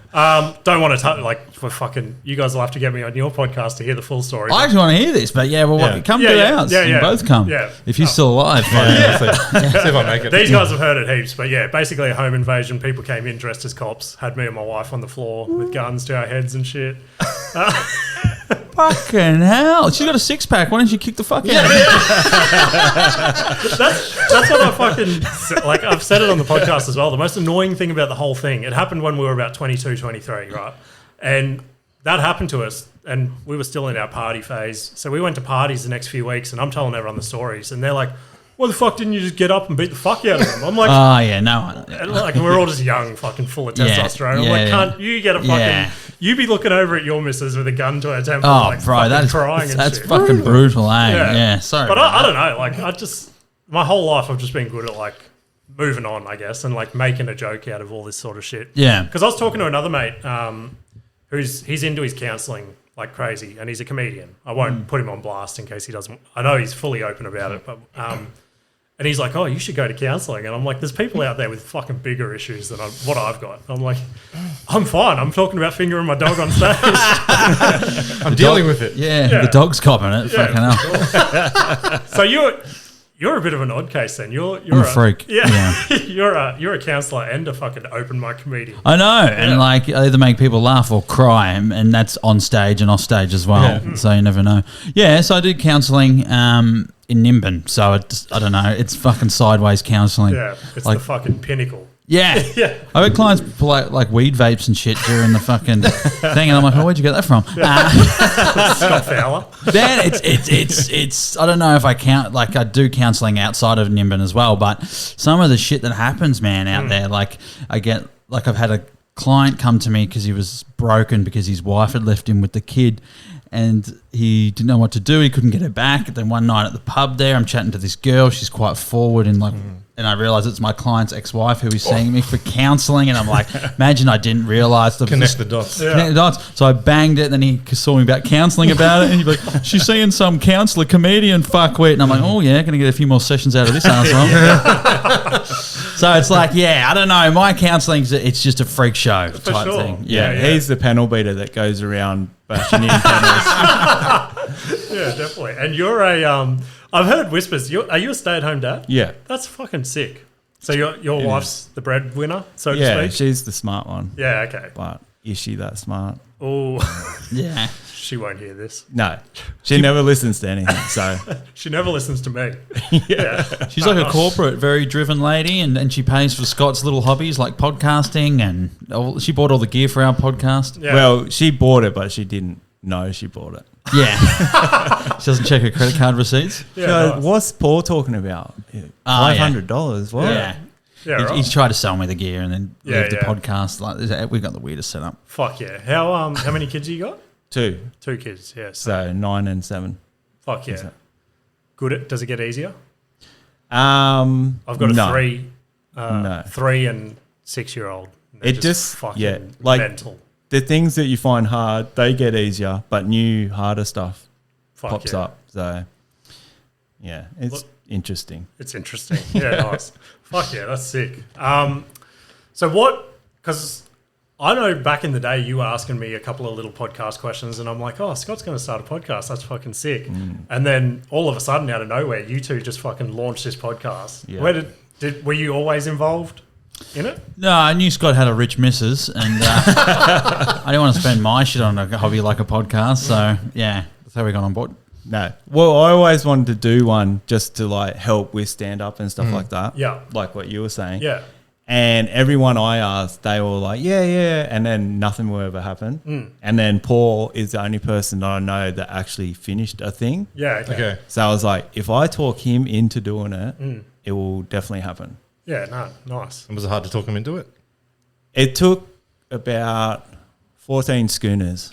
Don't want to we're fucking. You guys will have to get me on your podcast to hear the full story. I actually want to hear this, but come Yeah, to yeah, ours. yeah, You yeah. both come. Yeah. If you're still alive. See if I make it. These guys have heard it heaps, but yeah, basically a home invasion. People came in dressed as cops, had me and my wife on the floor with guns to our heads and shit. Fucking hell. She's got a six pack. Why don't you kick the fuck out of her? That's what I fucking like. I've said it on the podcast as well. The most annoying thing about the whole thing, it happened when we were about 22, 23, right? And that happened to us, and we were still in our party phase. So we went to parties the next few weeks, and I'm telling everyone the stories, and they're like, "Why the fuck didn't you just get up and beat the fuck out of them?" I'm like, Oh, yeah, no one. and like we're all just young, fucking full of Yeah, testosterone. I'm yeah, like, yeah. can't you get a fucking? Yeah. You be looking over at your missus with a gun to her temple, Oh, like bro, fucking that's crying and that's shit. fucking brutal, eh? Yeah, sorry. But about I don't know. Like my whole life I've just been good at like moving on, I guess, and like making a joke out of all this sort of shit. Yeah. Because I was talking to another mate he's into his counselling like crazy, and he's a comedian. I won't put him on blast in case he doesn't. I know he's fully open about it, but And he's like, oh, you should go to counselling. And I'm like, there's people out there with fucking bigger issues than what I've got. I'm like, I'm fine. I'm talking about fingering my dog on stage. I'm dealing with it. Yeah, the dog's copping it. Fucking hell. So you're a bit of an odd case then. You're I'm a freak. Yeah. you're a counsellor and a fucking open mic comedian. I know, and like I either make people laugh or cry, and that's on stage and off stage as well. Yeah. So you never know. Yeah, so I do counselling in Nimbin. So I don't know. It's fucking sideways counselling. Yeah, it's like, the fucking pinnacle. Yeah. Yeah. I've had clients pull out like weed vapes and shit during the fucking thing, and I'm like, oh, where'd you get that from? Scott Fowler. Then it's I don't know if I count, like I do counselling outside of Nimbin as well, but some of the shit that happens, man, out there, like I've had a client come to me because he was broken because his wife had left him with the kid and he didn't know what to do. He couldn't get her back. Then one night at the pub there, I'm chatting to this girl. She's quite forward and like, and I realise it's my client's ex-wife who is seeing me for counselling. And I'm like, imagine I didn't realise Connect the dots. Connect the dots. So I banged it. Then he saw me about counselling about it, and he'd be like, "She's seeing some counsellor comedian fuckwit." And I'm like, "Oh yeah, going to get a few more sessions out of this asshole." So it's like, yeah, I don't know. My counselling, it's just a freak show type sure. thing. Yeah, he's the panel beater that goes around bashing in panels. Yeah, definitely. And you're a I've heard whispers. Are you a stay-at-home dad? Yeah. That's fucking sick. So your wife's the breadwinner, so to Yeah, speak? she's the smart one. Yeah, okay. But is she that smart? Oh, Yeah. she won't hear this. No. She never listens to anything, so... She never listens to me. She's like a corporate, very driven lady, and she pays for Scott's little hobbies like podcasting, and she bought all the gear for our podcast. Yeah. Well, she bought it, but she didn't know she bought it. Yeah. She doesn't check her credit card receipts. Yeah, So nice. what's Paul talking about? $500? What? Yeah. Yeah, He- right. He's tried to sell me the gear and then Yeah, leave the yeah. podcast. Like, we've got the weirdest setup. Fuck yeah. How many kids you got? 2. 2 kids, yeah. So 9 and 7. Fuck yeah. Good. Does it get easier? I've I've got a no. 3 No. 3 and 6-year-old. They're It just- fucking yeah, like- mental. The things that you find hard, they get easier, but new, harder stuff Fuck pops yeah. up. So, yeah, it's Look- interesting. It's interesting. Yeah, nice. Fuck yeah, that's sick. So what, because I know back in the day you were asking me a couple of little podcast questions and I'm like, oh, Scott's going to start a podcast. That's fucking sick. And then all of a sudden out of nowhere, you two just fucking launched this podcast. Yeah. Where were you always involved in it? No, I knew Scott had a rich missus, and I didn't want to spend my shit on a hobby like a podcast. So, yeah, that's how we got on board. No. Well, I always wanted to do one just to like help with stand up and stuff like that. Yeah. Like what you were saying. Yeah. And everyone I asked, they were like, yeah. And then nothing will ever happen. And then Paul is the only person that I know that actually finished a thing. Yeah. Okay. So I was like, if I talk him into doing it, it will definitely happen. Yeah, no, nice. And was it hard to talk him into it? It took about 14 schooners.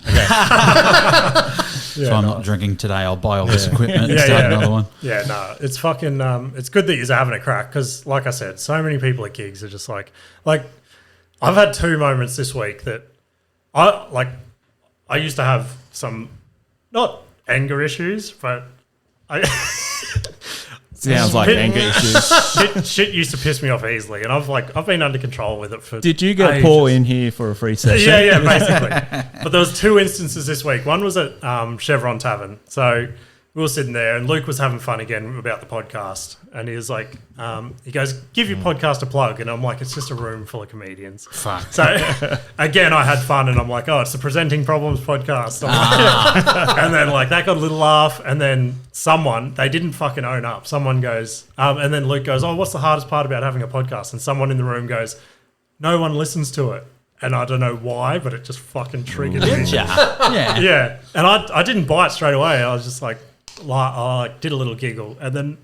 So I'm not drinking today. I'll buy all this equipment and Yeah, start yeah. another one. Yeah, no, it's fucking, it's good that you're having a crack because, like I said, so many people at gigs are just like, I've had 2 moments this week that I used to have some, not anger issues, but Sounds like anger issues. shit used to piss me off easily, and I've been under control with it for. Did you get ages. Paul in here for a free session? Yeah, basically. But there was 2 instances this week. One was at Chevron Tavern. So we were sitting there, and Luke was having fun again about the podcast, and he was like, he goes, "Give your podcast a plug," and I'm like, "It's just a room full of comedians." Fuck. So again, I had fun, and I'm like, "Oh, it's the Presenting Problems podcast." I'm like, and then like that got a little laugh, and then they didn't fucking own up. Someone goes, and then Luke goes, "Oh, what's the hardest part about having a podcast?" And someone in the room goes, "No one listens to it." And I don't know why, but it just fucking triggered me. Yeah. Yeah, and I didn't bite straight away. I was just like, I did a little giggle, and then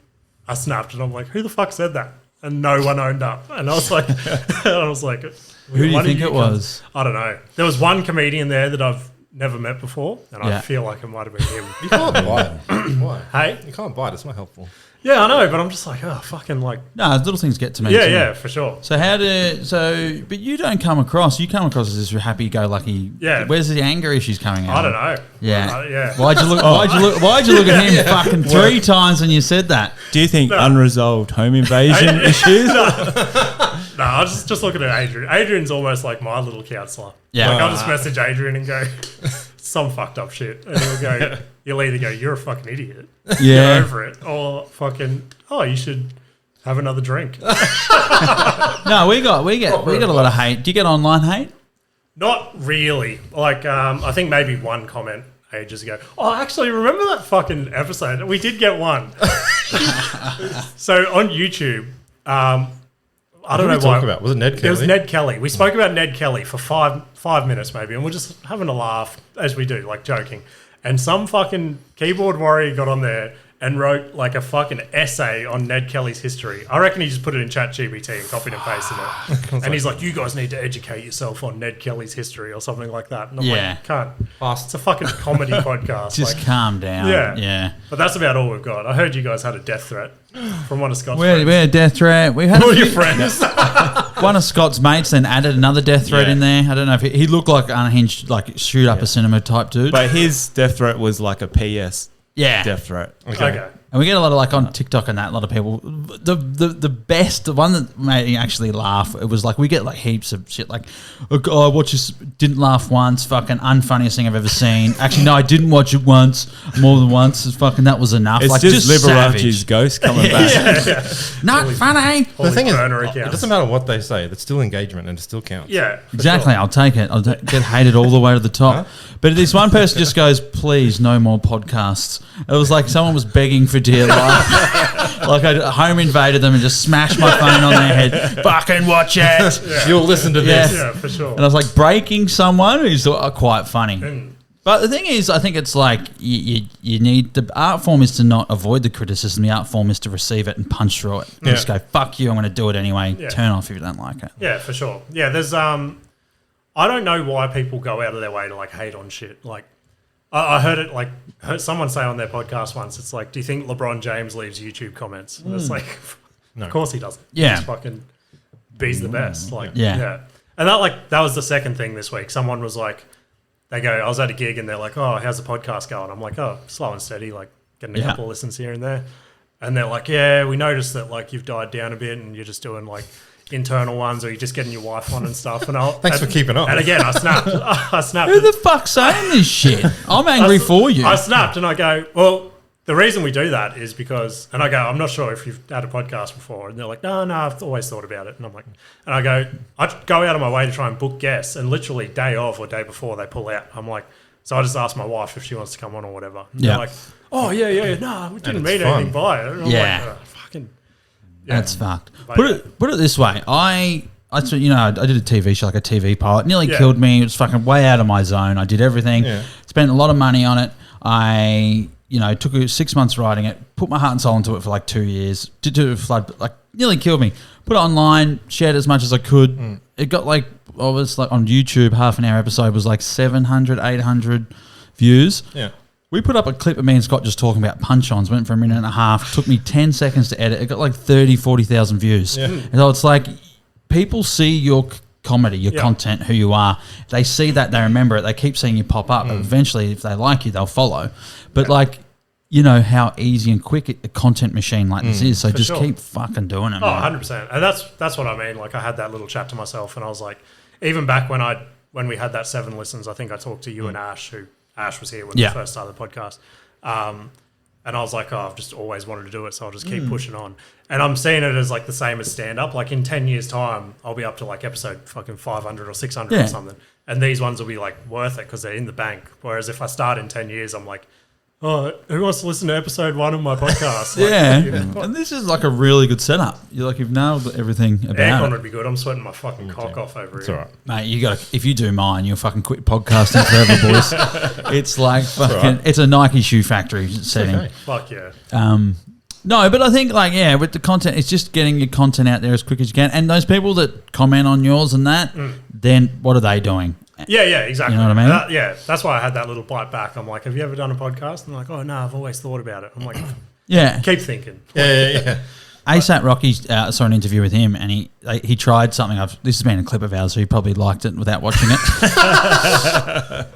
I snapped, and I'm like, "Who the fuck said that?" And no one owned up. And I was like, Who do you think it was? I don't know. There was one comedian there that I've never met before, and I Yeah. feel like it might have been him. You can't bite. Why? Hey, You can't bite. It's not helpful. Yeah, I know, but I'm just like, oh, fucking like. No, little things get to me. Yeah, too. yeah, for sure. So but you don't come across. You come across as this happy-go-lucky. Yeah. Where's the anger issues coming out? I don't know. Yeah. Yeah. Why'd you look at him fucking 3 times when you said that? Do you think unresolved home invasion issues? No, I was just looking at Adrian. Adrian's almost like my little counsellor. Yeah. Like, I'll just message Adrian and go, some fucked up shit. And he'll either go, you're a fucking idiot. Yeah. Get over it. Or fucking, oh, you should have another drink. No, we got a lot of hate. Do you get online hate? Not really. Like, I think maybe one comment ages ago. Oh, actually, remember that fucking episode? We did get one. So on YouTube, I don't know what why. about? Was it Ned Kelly? It was Ned Kelly. We spoke about Ned Kelly for five minutes maybe, and we're just having a laugh as we do, like joking. And some fucking keyboard warrior got on there and wrote like a fucking essay on Ned Kelly's history. I reckon he just put it in ChatGPT and copied and pasted it. And he's like, you guys need to educate yourself on Ned Kelly's history or something like that. And I'm like, can't. It's a fucking comedy podcast. Just like, calm down. Yeah. But that's about all we've got. I heard you guys had a death threat from one of Scott's We friends. had a death threat. We had All your friends. one of Scott's mates then added another death threat in there. I don't know if he looked like unhinged, like shoot up a cinema type dude. But his death threat was like a PS death threat. Okay. And we get a lot of like on TikTok and that, a lot of people. The best, the one that made me actually laugh, it was like we get like heaps of shit like, oh, I watched this, didn't laugh once, fucking unfunniest thing I've ever seen. Actually, no, I didn't watch it once, more than once. It's fucking, that was enough. It's like just savage. Liberace's ghost coming back. Not funny. The thing is, burner it accounts. doesn't matter what they say. That's still engagement and it still counts. Yeah. for Exactly, sure. I'll take it. I'll get hated all the way to the top. But this one person just goes, please, no more podcasts. It was like someone was begging for dear life. Like I home invaded them and just smashed my phone on their head. Fucking watch it. You'll listen to this. Yeah, for sure. And I was like breaking someone who's quite funny. But the thing is, I think it's like you need, the art form is to not avoid the criticism. The art form is to receive it and punch through it. And just go, fuck you, I'm going to do it anyway. Yeah. Turn off if you don't like it. Yeah, for sure. Yeah, there's I don't know why people go out of their way to like hate on shit. Like I heard someone say on their podcast once, it's like, do you think LeBron James leaves YouTube comments? And it's like, No. of course he doesn't. Yeah. He's fucking B's the best. Like Yeah. And that was the second thing this week. Someone was like, they go, I was at a gig and they're like, oh, how's the podcast going? I'm like, oh, slow and steady, like getting a couple of listens here and there. And they're like, yeah, we noticed that like you've died down a bit and you're just doing like internal ones or you're just getting your wife on and stuff. And Thanks for keeping up. And again, I snapped. Who the fuck's saying this shit? I'm angry for you. I snapped and I go, well, the reason we do that is because, and I go, I'm not sure if you've had a podcast before. And they're like, no, I've always thought about it. And I'm like, and I go, I go out of my way to try and book guests and literally day of or day before they pull out. I'm like, so I just asked my wife if she wants to come on or whatever. And they're like, oh, yeah, no, we didn't mean anything by it. And I'm like, oh, fucking. Yeah. That's fucked. But Put it this way. I did a TV show, like a TV pilot. Nearly killed me. It was fucking way out of my zone. I did everything. Yeah. Spent a lot of money on it. I took 6 months writing it. Put my heart and soul into it for like 2 years. Did it flood, like nearly killed me. Put it online. Shared as much as I could. It got like, I was like on YouTube, half an hour episode was like 700, 800 views. Yeah. We put up a clip of me and Scott just talking about punch-ons, went for a minute and a half, took me 10 seconds to edit. It got like 30, 40,000 views. Yeah. And so it's like people see your comedy, your content, who you are. They see that, they remember it, they keep seeing you pop up. Eventually, if they like you, they'll follow. But like, you know how easy and quick a content machine like this is. So just keep fucking doing it, Oh, man. 100%. And that's what I mean. Like I had that little chat to myself and I was like, even back when we had that 7 listens, I think I talked to you and Ash, who Ash was here when we first started the podcast. And I was like, oh, I've just always wanted to do it, so I'll just keep pushing on. And I'm seeing it as like the same as stand-up. Like in 10 years' time, I'll be up to like episode fucking 500 or 600 or something. And these ones will be like worth it because they're in the bank. Whereas if I start in 10 years, I'm like, oh, who wants to listen to episode 1 of my podcast? Like, you know, And this is like a really good setup. You've nailed everything about aircon it. would be good. I'm sweating my fucking cock off over It's here. all right. Mate, you got if you do mine, you'll fucking quit podcasting forever, boys. It's like fucking, it's a Nike shoe factory setting. Okay. Fuck yeah. No, but I think with the content, it's just getting your content out there as quick as you can. And those people that comment on yours and that, then what are they doing? Yeah, exactly. You know what I mean? That's why I had that little bite back. I'm like, have you ever done a podcast? And they're like, oh, no, I've always thought about it. I'm like, Yeah. Keep thinking. Yeah. ASAP Rocky saw an interview with him, and he tried something. This has been a clip of ours, so he probably liked it without watching it.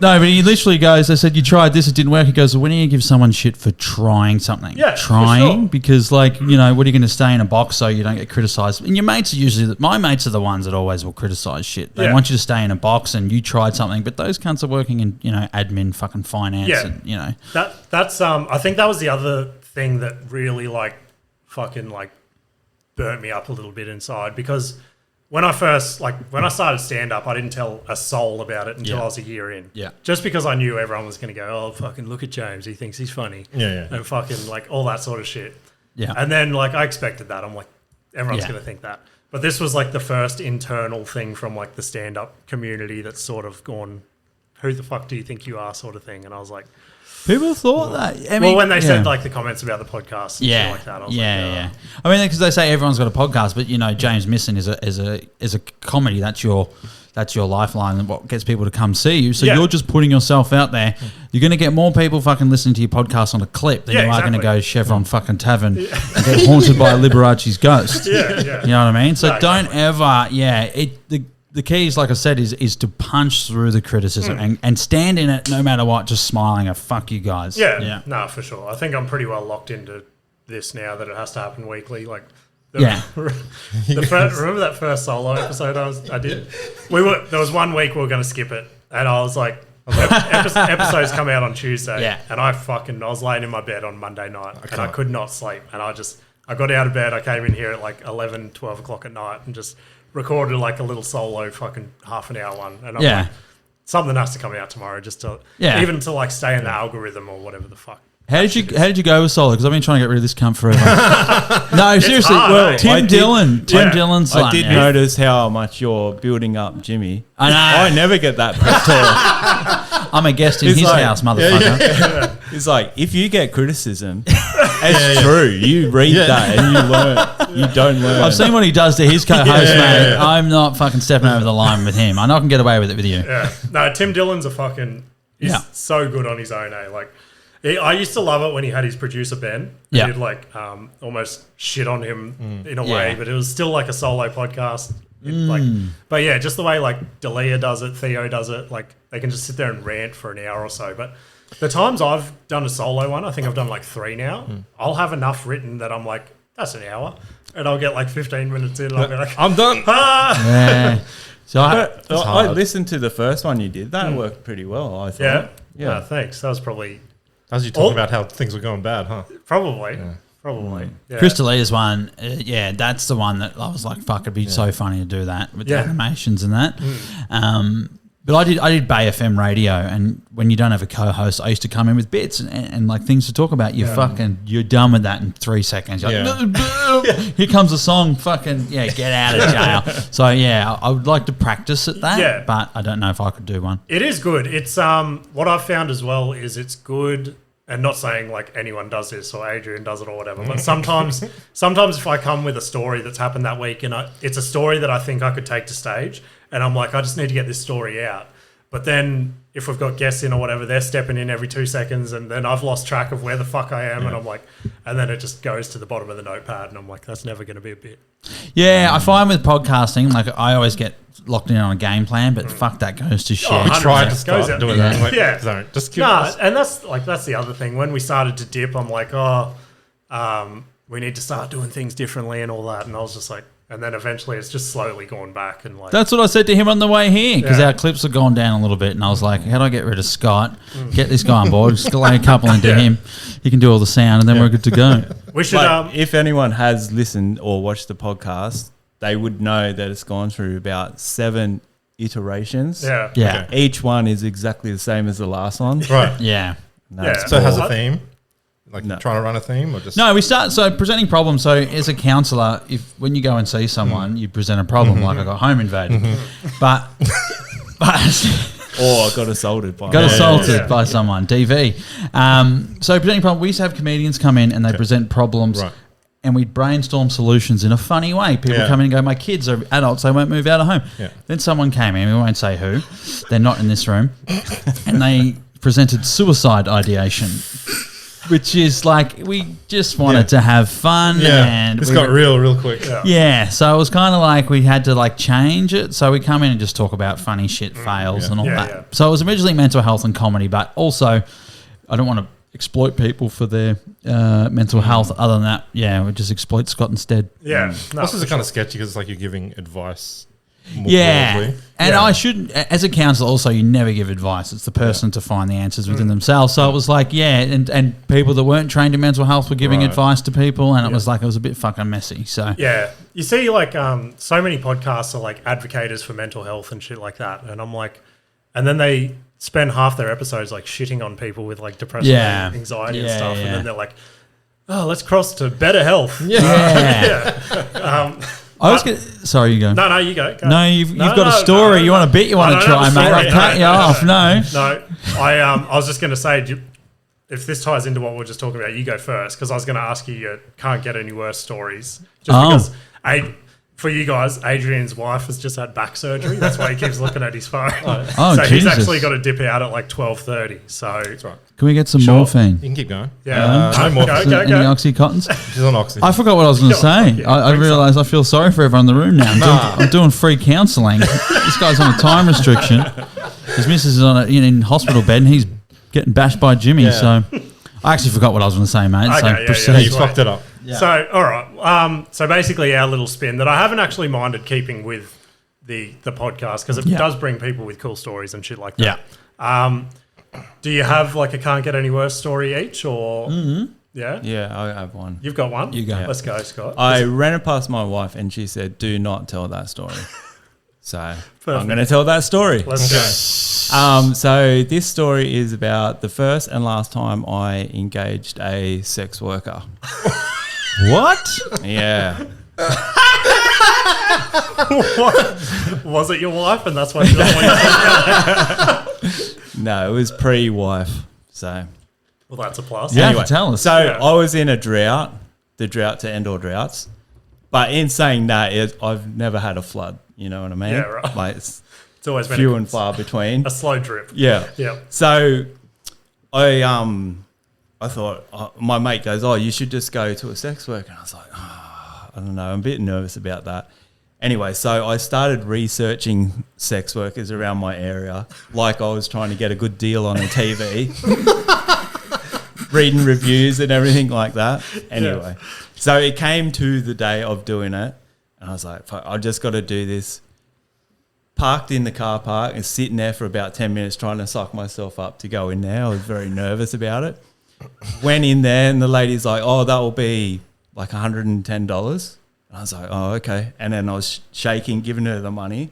No, but he literally goes, they said, you tried this, it didn't work. He goes, well, when do you give someone shit for trying something? Yeah, trying, for sure. because, like, you know, what are you going to stay in a box so you don't get criticised? And your mates are usually, my mates are the ones that always will criticise shit. They want you to stay in a box and you tried something, but those cunts are working in, you know, admin, fucking finance, and, you know. That's I think that was the other thing that really, like, fucking, like, burnt me up a little bit inside, because when I started stand-up, I didn't tell a soul about it until I was a year in. Yeah. Just because I knew everyone was going to go, oh, fucking look at James, he thinks he's funny. Yeah. And fucking, like, all that sort of shit. Yeah. And then, like, I expected that. I'm like, everyone's going to think that. But this was, like, the first internal thing from, like, the stand-up community that's sort of gone, who the fuck do you think you are, sort of thing. And I was like... People thought that. I mean, when they said, like, the comments about the podcast and shit like that, I was like... Yeah. I mean, because they say everyone's got a podcast, but, you know, James Misson is a comedy. That's your lifeline and what gets people to come see you. So you're just putting yourself out there. You're going to get more people fucking listening to your podcast on a clip than you are going to go Chevron fucking Tavern and get haunted by Liberace's ghost. Yeah. You know what I mean? So don't ever... The key is, like I said, is to punch through the criticism and stand in it no matter what, just smiling. Fuck you guys. Yeah. No, for sure. I think I'm pretty well locked into this now that it has to happen weekly. Like, remember that first solo episode I did? There was 1 week we were going to skip it, and I was like, episodes come out on Tuesday, and I was laying in my bed on Monday night, and I could not sleep, and I got out of bed, I came in here at like 11, 12 o'clock at night, and just recorded like a little solo fucking half an hour one, and I'm like, something has to come out tomorrow just to even to like stay in the algorithm or whatever the fuck. How did you go with solo? Because I've been trying to get rid of this cunt forever. No, seriously. Hard, Tim Dillon's I did notice how much you're building up Jimmy. I know. I never get that pep talk. I'm a guest in his house, motherfucker. It's like, if you get criticism, it's true. You read that and you learn. You don't learn. I've seen what he does to his co-host, mate. I'm not fucking stepping over the line with him. I know I can get away with it with you. Yeah. No, Tim Dillon's he's so good on his own, Like, I used to love it when he had his producer Ben. Yeah. He'd like almost shit on him in a way, but it was still like a solo podcast. But yeah, just the way like Dalia does it, Theo does it, like they can just sit there and rant for an hour or so. But the times I've done a solo one, I think I've done like 3 now. I'll have enough written that I'm like, that's an hour, and I'll get like 15 minutes in, and I'll be like, I'm done. Yeah. So I listened to the first one you did. That worked pretty well, I thought. Yeah. Thanks. That was probably. As you talking about how things were going bad, huh? Probably. Yeah. Chris D'Elia's one, that's the one that I was like, fuck, it'd be so funny to do that with the animations and that. But I did Bay FM radio, and when you don't have a co-host, I used to come in with bits and like things to talk about. You're done with that in 3 seconds. You're like, here comes a song, get out of jail. So I would like to practice at that, but I don't know if I could do one. It is good. It's what I've found as well is it's good, and not saying like anyone does this or Adrian does it or whatever, but sometimes if I come with a story that's happened that week and it's a story that I think I could take to stage, and I'm like, I just need to get this story out. But then if we've got guests in or whatever, they're stepping in every 2 seconds, and then I've lost track of where the fuck I am, and I'm like, and then it just goes to the bottom of the notepad, and I'm like, that's never going to be a bit. Yeah, I find with podcasting, like I always get locked in on a game plan, but fuck that goes to shit. We tried to start doing that. Like, Yeah. Just keep and that's the other thing. When we started to dip, I'm like, we need to start doing things differently and all that, and I was just like, and then eventually it's just slowly gone back. And like, that's what I said to him on the way here, because our clips have gone down a little bit, and I was like, how do I get rid of Scott? Get this guy on board, just lay a couple into him. He can do all the sound, and then we're good to go. We should. If anyone has listened or watched the podcast, they would know that it's gone through about 7 iterations. Yeah. Okay. Each one is exactly the same as the last one. Right. Yeah. So it has a theme? Like trying to run a theme, or just no? We start presenting problems. So as a counsellor, when you go and see someone, you present a problem like I got home invaded, but or I got assaulted by by someone. DV. So presenting problem. We used to have comedians come in and they present problems. Right. And we brainstorm solutions in a funny way. People come in and go, my kids are adults, they won't move out of home. Yeah. Then someone came in, we won't say who, they're not in this room, and they presented suicide ideation. which is like we just wanted to have fun. Yeah, and this we got real quick. Yeah, so it was kind of like we had to like change it. So we come in and just talk about funny shit fails and all that. Yeah. So it was originally mental health and comedy, but also I don't want to exploit people for their mental health. Other than that, we just exploit Scott instead. Yeah. No, This is for kind sure. of sketchy because it's like you're giving advice more Yeah, broadly. and Yeah. I shouldn't. As a counsellor, also you never give advice. It's the person to find the answers within themselves. So it was like, and people that weren't trained in mental health were giving Right. advice to people, and it was like it was a bit fucking messy. So Yeah. You see, like, so many podcasts are like advocates for mental health and shit like that. And I'm like, and then they spend half their episodes like shitting on people with like depression and anxiety and Yeah, stuff. yeah. And then they're like, oh, let's cross to better health. yeah. I was gonna, sorry, you go. No, you go. No, you've got a story. You want a bit? You want to try, mate? I cut you off. No. No, I was just going to say, if this ties into what we we're just talking about, you go first because I was going to ask you your can't get any worse stories. Just because, for you guys, Adrian's wife has just had back surgery. That's why he keeps looking at his phone. Oh, so he's Jesus. actually got to dip out at like 12:30. So That's right. Can we get some Sure. morphine? You can keep going. yeah, No more. go. Any Oxycontins? She's on oxygen. I forgot what I was going to say. Yeah, I realised I feel sorry for everyone in the room now. I'm doing free counselling. This guy's on a time restriction. His missus is on in hospital bed and he's getting bashed by Jimmy. Yeah. So I actually forgot what I was going to say, mate. Okay, So yeah, proceed. Yeah, you fucked it up. So, all right. So basically, our little spin that I haven't actually minded keeping with the podcast because it does bring people with cool stories and shit like that. Yeah. Do you have like a can't get any worse story each, or yeah? Yeah, I have one. You've got one. You go. Let's go, Scott. I ran it past my wife and she said, "Do not tell that story." So Perfect. I'm going to tell that story. Let's go. So this story is about the first and last time I engaged a sex worker. What? Yeah. What? Was it your wife, and that's why you don't want to No, it was pre-wife. So Well, that's a plus. Yeah, anyway, tell us. So Yeah. I was in a drought, the drought to end all droughts. But in saying that, I've never had a flood. You know what I mean? Yeah, right. Like it's It's always been few and far between. a slow drip. Yeah. Yeah. So I thought my mate goes, "Oh, you should just go to a sex worker." And I was like, I don't know, I'm a bit nervous about that. Anyway, so I started researching sex workers around my area, like I was trying to get a good deal on a TV, reading reviews and everything like that. Anyway, so it came to the day of doing it, and I was like, fuck, I just got to do this. Parked in the car park and sitting there for about 10 minutes trying to suck myself up to go in there. I was very nervous about it. Went in there and the lady's like, "Oh, that will be like $110. I was like, "Oh, okay." And then I was shaking, giving her the money.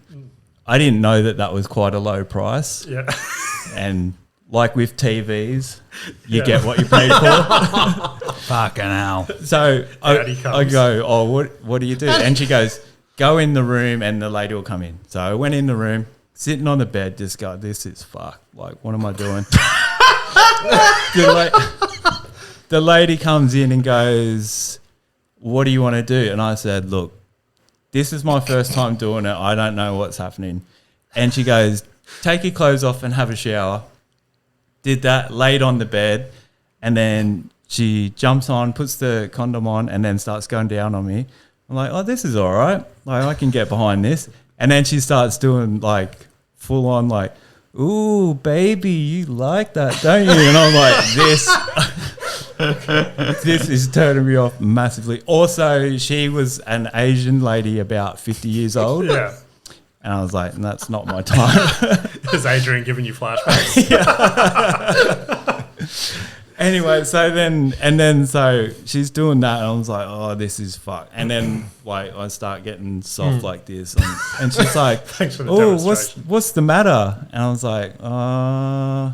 I didn't know that was quite a low price. Yeah. And like with TVs, you get what you paid for. Fucking hell. So Out he I comes. go, "Oh, what do you do?" And she goes, "Go in the room and the lady will come in." So I went in the room, sitting on the bed, just go, "This is fucked. Like, what am I doing?" The lady comes in and goes, "What do you want to do?" And I said, "Look, this is my first time doing it. I don't know what's happening." And she goes, "Take your clothes off and have a shower." Did that, laid on the bed, and then she jumps on, puts the condom on, and then starts going down on me. I'm like, "Oh, this is all right. Like, I can get behind this." And then she starts doing like full on like, "Ooh, baby, you like that, don't you?" And I'm like, this is turning me off massively. Also, she was an Asian lady about 50 years old. Yeah. And I was like, "That's not my time." Is Adrian giving you flashbacks? Anyway, so she's doing that, and I was like, "Oh, this is fuck." And then like I start getting soft like this, and she's like, Thanks for the "Oh, demonstration. what's the matter?" And I was like, I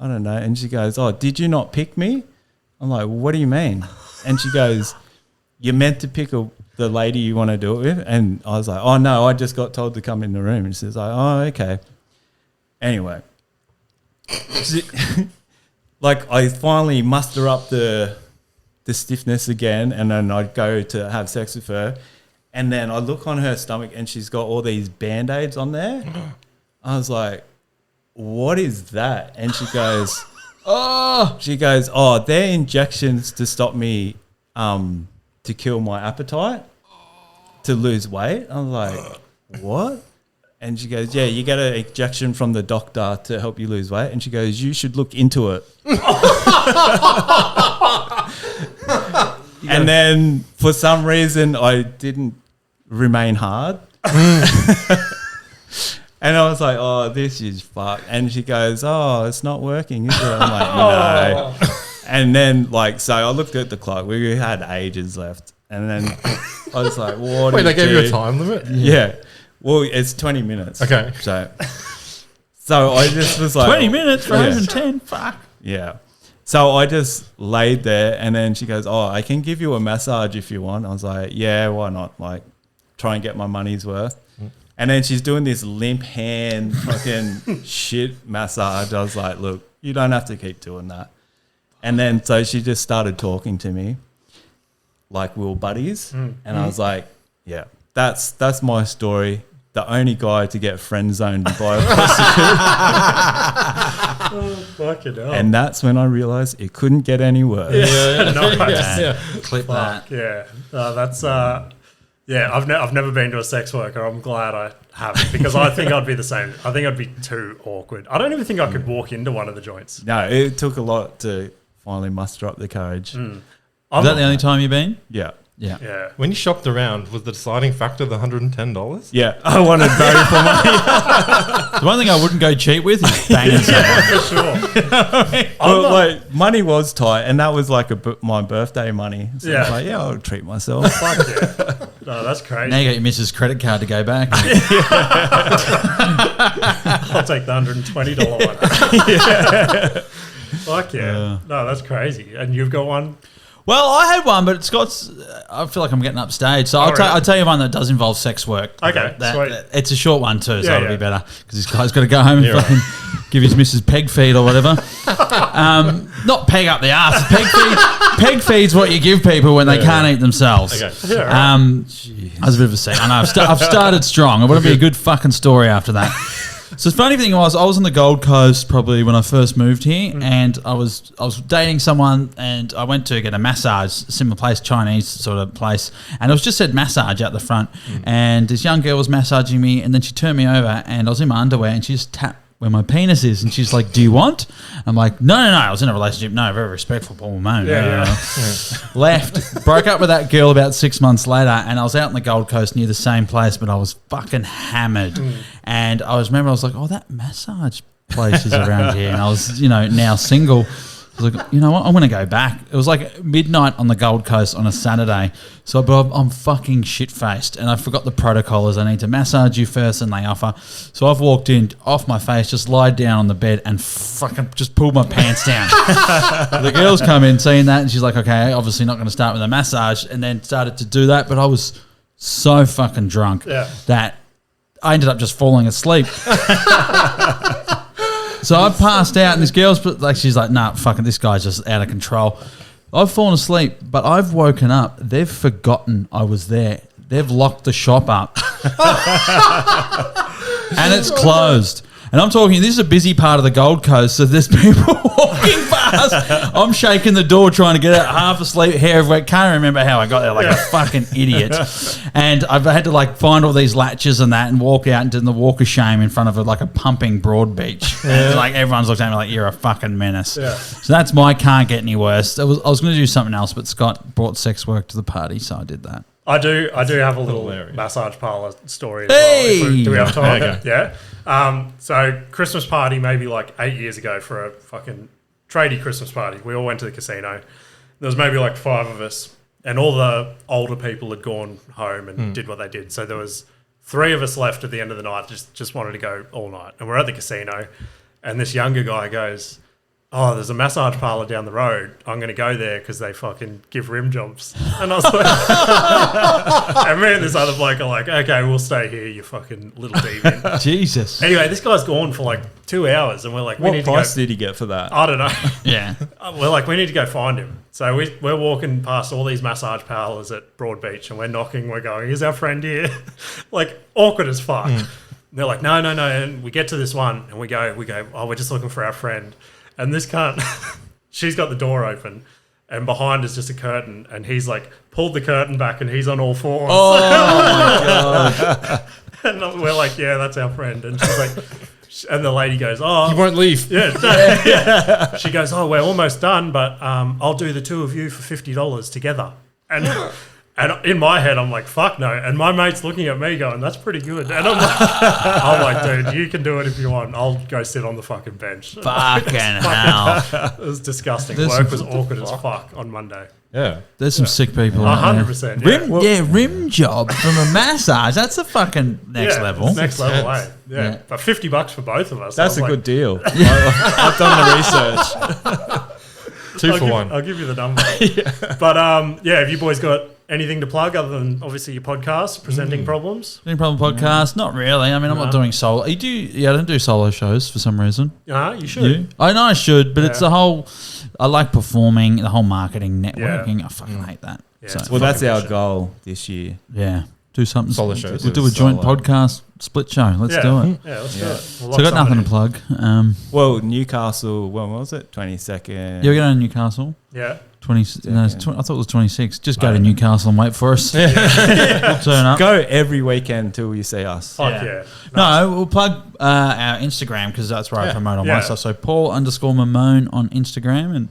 don't know." And she goes, "Oh, did you not pick me?" I'm like, "What do you mean?" And she goes, "You're meant to pick the lady you want to do it with." And I was like, "Oh no, I just got told to come in the room." And she's like, "Oh, okay." Anyway. Like I finally muster up the stiffness again, and then I'd go to have sex with her, and then I look on her stomach and she's got all these Band-Aids on there. I was like, "What is that?" And she goes, Oh, She goes, oh, they're injections to stop me, to kill my appetite, to lose weight. I'm like, what? And she goes, yeah, you get an injection from the doctor to help you lose weight. And she goes, you should look into it. And then for some reason, I didn't remain hard. And I was like, oh, this is fucked. And she goes, oh, it's not working, is it? I'm like, no. And then, like, so I looked at the clock. We had ages left. And then I was like, what Wait, do they gave do? you a time limit? Yeah. Well, it's 20 minutes. Okay. So I just was like, 20 minutes rather Yeah. than 10. Fuck. Yeah. So I just laid there, and then she goes, oh, I can give you a massage if you want. I was like, yeah, why not? Like, try and get my money's worth. And then she's doing this limp hand fucking shit massage. I was like, look, you don't have to keep doing that. And then so she just started talking to me like we were buddies. And I was like, yeah, that's my story. The only guy to get friend zoned by a prostitute. Fucking hell. And that's when I realized it couldn't get any worse. Nice. Clip that. Yeah, that's yeah. I've never been to a sex worker. I'm glad I haven't because I think I'd be the same. I think I'd be too awkward. I don't even think I could walk into one of the joints. No, it took a lot to finally muster up the courage. Is that the only time you've been? Yeah. Yeah. Yeah. When you shopped around, was the deciding factor the $110? Yeah. I wanted value for money. The one thing I wouldn't go cheap with is banging someone. For sure. Well, like, money was tight, and that was like my birthday money. So I was Yeah. like, yeah, I'll treat myself. Fuck yeah. No, that's crazy. Now you got your missus' credit card to go back. I'll take the $120 one. Yeah. Fuck yeah. No, that's crazy. And you've got one? Well, I had one, but Scott's. I feel like I'm getting upstage, so I'll really? tell you one that does involve sex work. Okay, sweet. It's a short one too, so Yeah, it'll be yeah. better because this guy's got to go home and Yeah, fucking give his missus peg feed or whatever. Not peg up the ass. Peg feed's what you give people when they can't eat themselves. Okay. Yeah. Right. I was a bit of a set. I know. I've started strong. It would be a good fucking story after that. So the funny thing was, I was on the Gold Coast probably when I first moved here, and I was dating someone, and I went to get a massage, similar place, Chinese sort of place, and it was just said massage out the front, and this young girl was massaging me, and then she turned me over, and I was in my underwear, and she just tapped where my penis is, and she's like, "Do you want?" I'm like, "No, I was in a relationship. No, very respectful, Paul Mamone." Yeah. Left, broke up with that girl about 6 months later, and I was out on the Gold Coast near the same place, but I was fucking hammered. And I remember I was like, "Oh, that massage place is around here," and I was, now single. I was like, you know what? I'm going to go back. It was like midnight on the Gold Coast on a Saturday. So but I'm fucking shit-faced, and I forgot the protocol is I need to massage you first, and they offer. So I've walked in, off my face, just lied down on the bed and fucking just pulled my pants down. The girls come in, seeing that, and she's like, okay, obviously not going to start with a massage, and then started to do that, but I was so fucking drunk that I ended up just falling asleep. So I passed out, and this girl's she's like, nah, fucking, this guy's just out of control. I've fallen asleep, but I've woken up. They've forgotten I was there. They've locked the shop up. And it's closed. And I'm talking, this is a busy part of the Gold Coast, so there's people walking past. I'm shaking the door trying to get out, half asleep, hair everywhere. Can't remember how I got there, like a fucking idiot. And I've had to find all these latches and that and walk out into the walk of shame in front of a pumping Broad Beach. And everyone's looked at me like, you're a fucking menace. Yeah. So that's my can't get any worse. I was going to do something else, but Scott brought sex work to the party, so I did that. I do have a little Hilarious. massage parlour story as Hey! well. Do we have time? Okay. Yeah. So Christmas party maybe 8 years ago for a fucking tradie Christmas party. We all went to the casino. There was maybe 5 of us, and all the older people had gone home and did what they did. So there was 3 of us left at the end of the night, just wanted to go all night. And we're at the casino, and this younger guy goes, "Oh, there's a massage parlour down the road. I'm going to go there because they fucking give rim jobs." And I was like, and me and this other bloke are like, "Okay, we'll stay here, you fucking little deviant." Jesus. Anyway, this guy's gone for 2 hours, and we're like, "We What need price to go." did he get for that? I don't know. Yeah. We're like, "We need to go find him." So we're walking past all these massage parlours at Broad Beach, and we're knocking. We're going, "Is our friend here?" Awkward as fuck. And they're like, "No." And we get to this one, and we go. "Oh, we're just looking for our friend." and this cunt, she's got the door open, and behind is just a curtain, and he's like pulled the curtain back, and he's on all fours. Oh my god! And we're like, yeah, that's our friend. And she's like, and the lady goes, oh, You won't leave. yeah. She goes, oh, we're almost done, but I'll do the two of you for $50 together. And in my head, I'm like, fuck no. And my mate's looking at me going, that's pretty good. And I'm like, dude, you can do it if you want. I'll go sit on the fucking bench. Fucking hell! It was disgusting. There's Work some- was awkward as fuck on Monday. Yeah. There's some sick people. out there. 100%. Yeah. Rim job from a massage. That's a fucking next Yeah, level. it's next level, eh? Yeah. Yeah. But $50 for both of us. That's I a was good deal. I've done the research. 2 for 1. I'll give you the number. But have you boys got anything to plug other than obviously your podcast, Presenting Problems? Any problem podcast? Not really. I mean, I'm not doing solo. You do? Yeah, I don't do solo shows for some reason. You should. You? I know I should, but it's Yeah. the whole. I like performing, the whole marketing, networking. Yeah. I fucking hate that. Yeah, So, it's Well, that's our bullshit. goal this year. yeah, do something. Solo shows. We'll do a joint Solo. podcast split show. Let's Yeah. do it. Yeah, let's do it. Yeah. We'll So I lock got nothing someone to plug. Well, Newcastle, when was it? 22nd. Yeah, we're going to Newcastle. in. Yeah. 20. No, it's Second. I thought it was 26. Just go to Newcastle and wait for us. We'll turn up. Go every weekend till you see us. Fuck yeah. No, we'll plug our Instagram because that's where I promote all my Yeah. stuff. So Paul_Mamone on Instagram and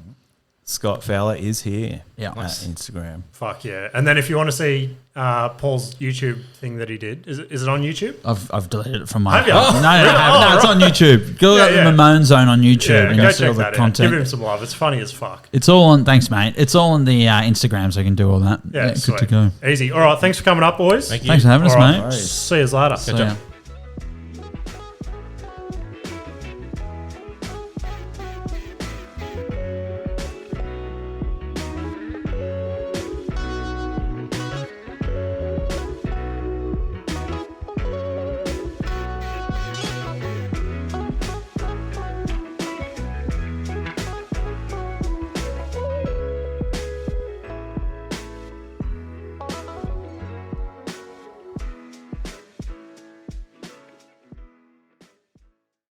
Scott Fowler is here Yeah. at Nice. Instagram. Fuck yeah. And then if you want to see Paul's YouTube thing that he did, is it on YouTube? I've deleted it from my Have you? account. No, I haven't. No, it's on YouTube. Go Yeah, look at yeah. the Mamone Zone on YouTube Yeah, and go you'll see all check the that out. content. Give him some love. It's funny as fuck. It's all on. Thanks, mate. It's all on the Instagram, so you can do all that. Yeah, good sweet. to go. Easy. All right. Thanks for coming up, boys. Thank you. Thanks for having us, All right. mate. Right. See you later. See ya.